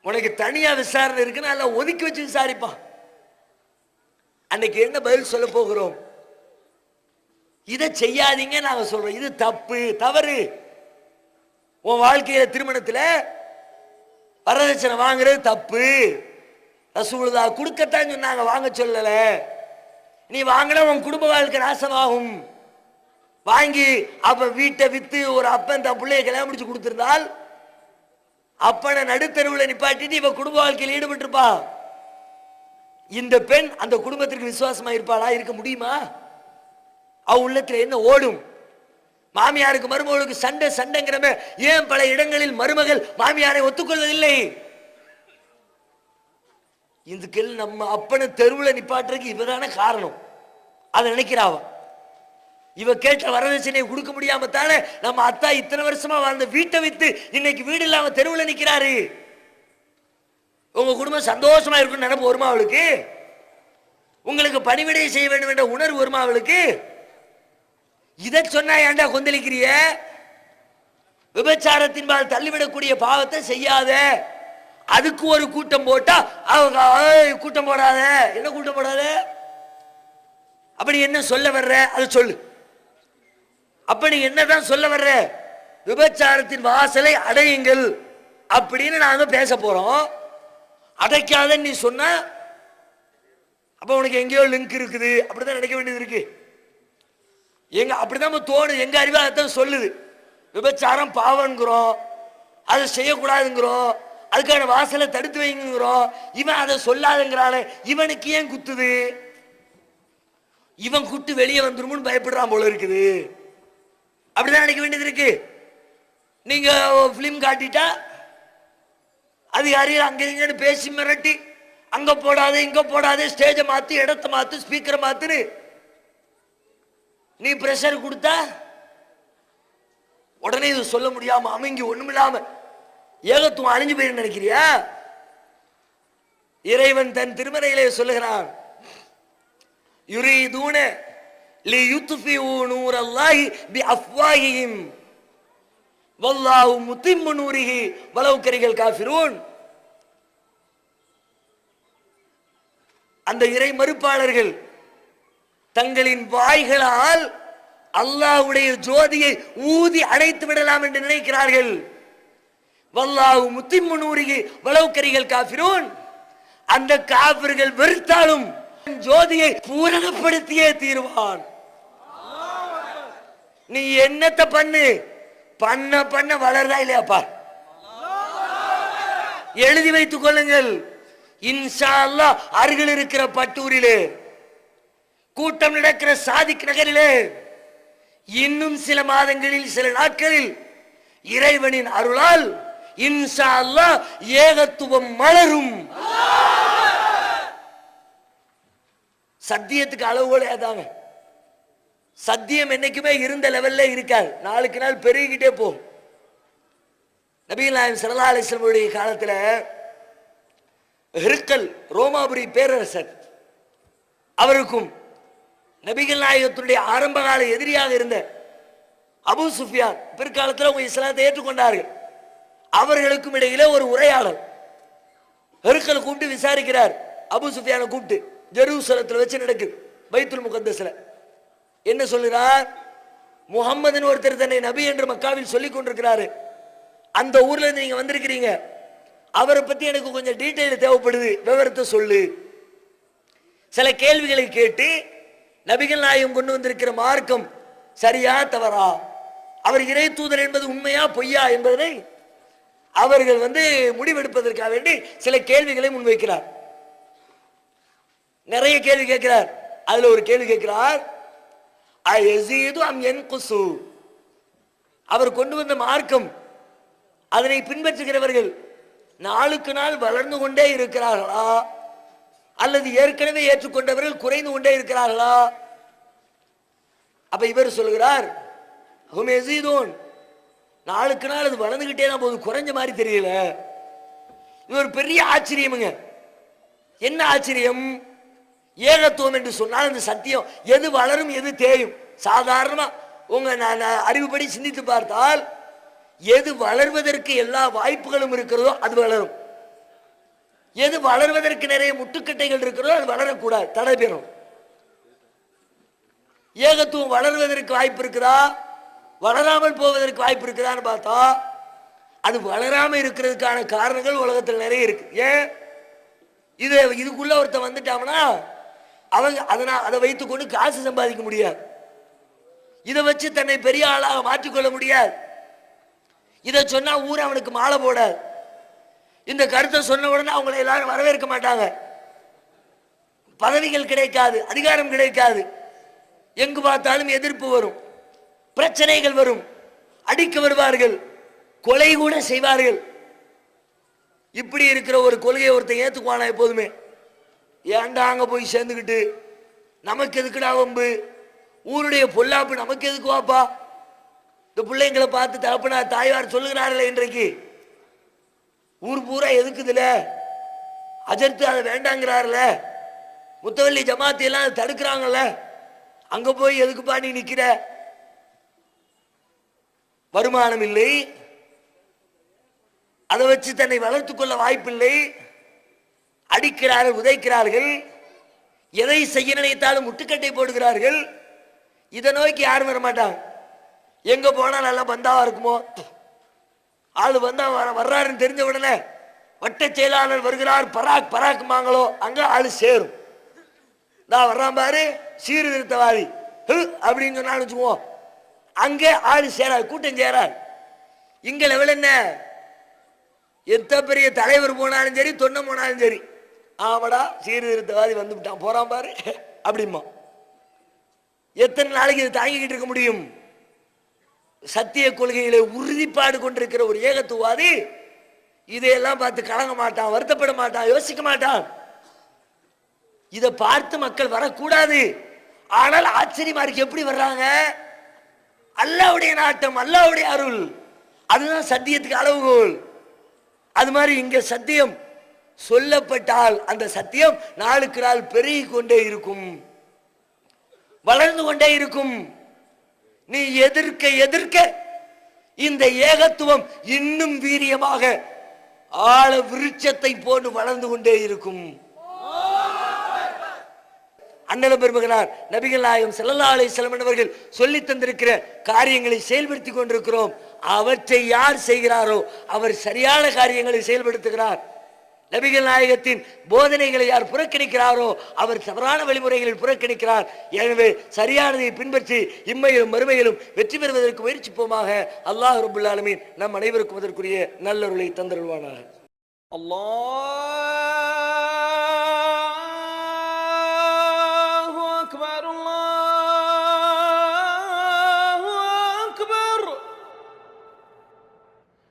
உனக்கு தனியா விசாரணை இருக்குன்னு அல்ல ஒதுக்கி வச்சு விசாரிப்பான். அன்னைக்கு என்ன பதில் சொல்ல போகிறோம்? இதை செய்யாதீங்க நாங்க சொல்றோம், இது தப்பு தவறு. உன் வாழ்க்கையில திருமணத்துல வரதட்சணை வாங்குறது தப்பு. ரசூலுல்லாஹ் கொடுக்கத்தான் சொன்னாங்க, வாங்க சொல்லல. நீ வாங்கினா உன் குடும்ப வாழ்க்கை நாசமாகும். வாங்கி அப்ப வீட்டை வித்து ஒரு அப்பன் தன் பிள்ளைய கல்யாணம் முடிச்சு கொடுத்திருந்தால் அப்பனை நடுத்தருவில் நிப்பாட்டிட்டு இவ குடும்ப வாழ்க்கையில் ஈடுபட்டிருப்பா. இந்த பெண் அந்த குடும்பத்திற்கு விசுவாசமா இருப்பாளா? இருக்க முடியுமா? அவ உள்ளத்துல என்ன ஓடும்? மாமியாருக்கு மருமகளுக்கு சண்டை சண்டைங்கிறம ஏன் பல இடங்களில் மருமகள் மாமியாரை ஒத்துக்கொள்வதில்லை? இதுக்கெல்லாம் நம்ம அப்பனை தெருவில் நிப்பாட்டுறதுக்கு இவரான காரணம். அதை நினைக்கிறாவ. இவ கேட்ட வரதட்சணையை கொடுக்க முடியாம தானே நம்ம அத்தா இத்தனை வருஷமா வாழ்ந்த வீட்டை வித்து இன்னைக்கு வீடு இல்லாம தெருவில் நிக்கிறாரு. உங்க குடும்பம் சந்தோஷமா இருக்குன்னு நினைப்பு வருமா அவளுக்கு? உங்களுக்கு பணிவிடை செய்ய வேண்டும் என்ற உணர்வு வருமா அவளுக்கு? இதை சொன்னா ஏன்டா கொந்தளிக்கிறிய? விபச்சாரத்தின்பால் தள்ளிவிடக்கூடிய பாவத்தை செய்யாத. அதுக்கு ஒரு கூட்டம் போட்டா அவங்க கூட்டம் போடாத. என்ன கூட்டம் போடாத? அப்படி என்ன சொல்ல வர்ற? அதை சொல்லு. அப்ப நீ என்னதான் சொல்ல வர்ற? விபச்சாரத்தின் வாசலை அடையுங்கள் அப்படின்னு நாங்க பேச போறோம். அடைக்காத நீ சொன்ன அப்ப உனக்கு எங்கேயோ லிங்க் இருக்குது, அப்படிதான் நினைக்க வேண்டியது இருக்கு. எங்க அப்படிதான் தோணுது. எங்க அறிவாகத்தான் சொல்லுது விபச்சாரம் பாவங்கிறோம், அதை செய்யக்கூடாதுங்கிறோம், அதுக்கான வாசலை தடுத்து வைங்கிறோம். இவன் அதை சொல்லாதுங்கிறான இவனுக்கு ஏன் குத்துது? இவன் குட்டு வெளியே வந்துருமுன்னு பயப்படுறான் போல இருக்குது. அப்படிதான் நினைக்க வேண்டியது இருக்கு. நீங்க பிலிம் காட்டிட்டா அதிகாரிகள் அங்க இங்கன்னு பேசி மிரட்டி அங்க போடாது இங்க போடாது, ஸ்டேஜை மாத்து, இடத்தை மாத்து, ஸ்பீக்கரை மாத்துன்னு நீ பிரஷர் கொடுத்தா உடனே இது சொல்ல முடியாம அமைங்கி ஒண்ணுமில்லாம ஏகத்துவம் அழிஞ்சு போயிரு நினைக்கிறியா? இறைவன் தன் திருமறையிலே சொல்லுகிறான், யுரீதுன லியுத்ஃபிஉ நூரல்லாஹி பிஅஃவாஹிஹிம் வல்லாஹு முத்திம்மு நூரிஹி வலவ் கரிஹல் காஃபிரூன். அந்த இறை மறுப்பாளர்கள் தங்களின் வாய்களால் அல்லாஹ்வுடைய ஜோதியை ஊதி அணைத்து விடலாம் என்று நினைக்கிறார்கள். வல்லாஹு முத்திம்மு நூரிஹி வலவ் கரிஹல் காஃபிரூன். அந்த காபிர்கள் வெறுத்தாலும் ஜோதியை பூரணப்படுத்தியே தீருவான். நீ என்னத்தை பண்ணு, பண்ண பண்ண வளர்றா இல்லையாப்பா? எழுதி வைத்துக் கொள்ளுங்கள். இன்ஷா அல்லாஹ் அருகில் இருக்கிற பட்டூரிலே கூட்டம் நடக்கிற சாதிக் நகரிலே இன்னும் சில மாதங்களில், சில நாட்களில் இறைவனின் அருளால் இன்ஷா அல்லாஹ் ஏகத்துவம் மலரும். சத்தியத்துக்கு அளவுகோல் ஏதாங்க? சத்தியம் என்னைக்குமே இருந்த லெவல்ல இருக்காது, நாளுக்கு நாள் பெருகிட்டே போகும். நபிகள் நாயகம் ஸல்லல்லாஹு அலைஹி வஸல்லம் காலத்துல ஹிர்கல் ரோமாபுரி பேரரசர், அவருக்கும் நபிகள் நாயகத்தினுடைய ஆரம்ப கால எதிரியாக இருந்த அபூ சுஃபியான் பிற்காலத்தில் அவங்க இஸ்லாத்தை ஏற்றுக்கொண்டார்கள். அவர்களுக்கும் இடையில ஒரு உரையாடல். ஹிர்கல் கூப்பிட்டு விசாரிக்கிறார். அபூ சுஃபியானை கூப்பிட்டு ஜெருசலத்தில் வச்சு நடக்குது, பைத்துல் முகத்தஸ்ல. என்ன சொல்கிறார்? முஹம்மதுன்னு ஒருத்தர் தன்னை நபி என்று மக்காவில் சொல்லிக் கொண்டிருக்கிறாரு. அந்த ஊர்ல இருந்து நீங்க வந்திருக்கிறீங்க, அவரை பத்தி எனக்கு கொஞ்சம் டீட்டெயில் தேவைப்படுது, விவரத்தை சொல்லு. சில கேள்விகளை கேட்டு நபிகள் நாயகம் கொண்டு வந்திருக்கிற மார்க்கம் சரியா தவறா, அவர் இறை தூதர் என்பது உண்மையா பொய்யா என்பதனை அவர்கள் முடிவெடுப்பதற்காக வேண்டி சில கேள்விகளை முன்வைக்கிறார். நிறைய கேள்வி கேட்கிறார். அதுல ஒரு கேள்வி கேட்கிறார், அவர் கொண்டு வந்த மார்க்கம், அதனை பின்பற்றுகிறவர்கள் நாளுக்கு நாள் வளர்ந்து கொண்டே இருக்கிறார்களா, அல்லது ஏற்கனவே ஏற்றுக்கொண்டவர்கள் குறைந்து கொண்டே இருக்கிறார்களா? அப்ப இவர் சொல்கிறார், நாளுக்கு நாள் அது வளர்ந்துகிட்டே தான் போகுது, குறைஞ்ச மாதிரி தெரியல. இது ஒரு பெரிய ஆச்சரியமுங்க. என்ன ஆச்சரியம்? ஏகத்துவம் என்று சொன்னால் அந்த சத்தியம் எது வளரும் எது தேயும்? சாதாரணமா உங்க அறிவுப்படி சிந்தித்து பார்த்தால் எது வளர்வதற்கு எல்லா வாய்ப்புகளும் இருக்கிறதோ அது வளரும். எது வளர்வதற்கு நிறைய முட்டுக்கட்டைகள் இருக்கிறதோ அது வளரக்கூடாது, தடை பெறும். ஏகத்துவம் வளர்வதற்கு வாய்ப்பு இருக்குதா, வளராமல் போவதற்கு வாய்ப்பு இருக்குதான்னு பார்த்தா அது வளராம இருக்கிறதுக்கான காரணங்கள் உலகத்தில் நிறைய இருக்கு. ஏன்? இதுக்குள்ள ஒருத்தன் வந்துட்டாங்கன்னா அவங்க அதை வைத்துக் கொண்டு காசு சம்பாதிக்க முடியாது, இதை வச்சு தன்னை பெரிய ஆளாக மாற்றிக்கொள்ள முடியாது. இதை சொன்னா ஊர் அவனுக்கு மாலை போடாது. இந்த கருத்தை சொன்ன உடனே அவங்களை எல்லாரும் வரவேற்க மாட்டாங்க. பதவிகள் கிடைக்காது, அதிகாரம் கிடைக்காது, எங்கு பார்த்தாலும் எதிர்ப்பு வரும், பிரச்சனைகள் வரும், அடிக்க வருவார்கள், கொலை கூட செய்வார்கள். இப்படி இருக்கிற ஒரு கொள்கையை ஒருத்தன் ஏத்துக்குவானா? எப்போதுமே ஏன்டா அங்க போய் சேர்ந்துக்கிட்டு நமக்கு எதுக்குடா வம்பு, ஊருடைய பொல்லாப்பு நமக்கு எதுக்கு வாப்பா? இந்த பிள்ளைங்களை பார்த்து தகப்பனா தாய்வார் சொல்லுகிறார்களே இன்றைக்கு, ஊர் பூரா எதுக்குதுல, அஜர்த்து அதை வேண்டாங்கிறாருல, முத்தவல்லி ஜமாத்தி எல்லாம் அதை தடுக்கிறாங்கல்ல, அங்க போய் எதுக்குப்பா நீ நிக்கிற? வருமானம் இல்லை, அதை வச்சு தன்னை வளர்த்துக் கொள்ள வாய்ப்பில்லை, அடிக்கிறார்கள், உதைக்கிறார்கள், எதை செய்ய நினைத்தாலும் முட்டுக்கட்டை போடுகிறார்கள். இதை நோக்கி யாரும் வரமாட்டாங்க. எங்க போனா நல்லா பந்தாவா இருக்குமோ, ஆளு வந்தா வர்றாருன்னு தெரிஞ்ச உடனே வட்ட செயலாளர் வருகிறார் பராக் பராக் மாங்களோ, அங்க ஆளு சேரும். நான் வர்றான் பாரு சீர்திருத்தவாதி அப்படின்னு சொன்னாலும் வச்சுக்குவோம், அங்க ஆளு சேராது, கூட்டம் சேராது. இங்க லெவல் என்ன? எத்த பெரிய தலைவர் போனாலும் சரி, தொன்ன போனாலும் சரி, ஆமாடா சீர்திருத்தவாதி வந்து விட்டான் போறான் பாரு அப்படிமா. எத்தனை நாளைக்கு இதை தாங்கிக்கிட்டு இருக்க முடியும்? சத்திய கொள்கையில உறுதிப்பாடு கொண்டிருக்கிற ஒரு ஏகத்துவாதி இதையெல்லாம் பார்த்து கலங்க மாட்டான், வருத்தப்பட மாட்டான், யோசிக்க மாட்டான். இதை பார்த்து மக்கள் வரக்கூடாது. ஆனால் ஆச்சரியமா இருக்கு, எப்படி வர்றாங்க? அல்லாஹ்வுடைய நாட்டம், அல்லாஹ்வுடைய அருள், அதுதான் சத்தியத்துக்கு அளவுகோல். அது மாதிரி இங்க சத்தியம் சொல்லப்பட்டால் அந்த சத்தியம் நாளுக்கு நாள் பெருகி கொண்டே இருக்கும், வளர்ந்து கொண்டே இருக்கும். நீ எதிர்க்க எதிர்க்க இந்த ஏகத்துவம் இன்னும் வீரியமாக ஆழ விருட்சத்தை போன்று வளர்ந்து கொண்டே இருக்கும். அண்ணல பெருமகனார் நபிகள் நாயகம் ஸல்லல்லாஹு அலைஹி வஸல்லம் அவர்கள் சொல்லி தந்திருக்கிற காரியங்களை செயல்படுத்தி கொண்டிருக்கிறோம். அவற்றை யார் செய்கிறாரோ அவர் சரியான காரியங்களை செயல்படுத்துகிறார். நபிகள் நாயகத்தின் போதனைகளை யார் புறக்கணிக்கிறாரோ அவர் தவறான வழிமுறைகளில் புறக்கணிக்கிறார். எனவே சரியானதை பின்பற்றி இம்மையிலும் மறுமையிலும் வெற்றி பெறுவதற்கு முயற்சிப்போமாக. அல்லாஹ் ரப்பல் ஆலமீன் நம் அனைவருக்கும் அதற்குரிய நல்லருளை தந்தருள்வானாக. அல்லாஹ்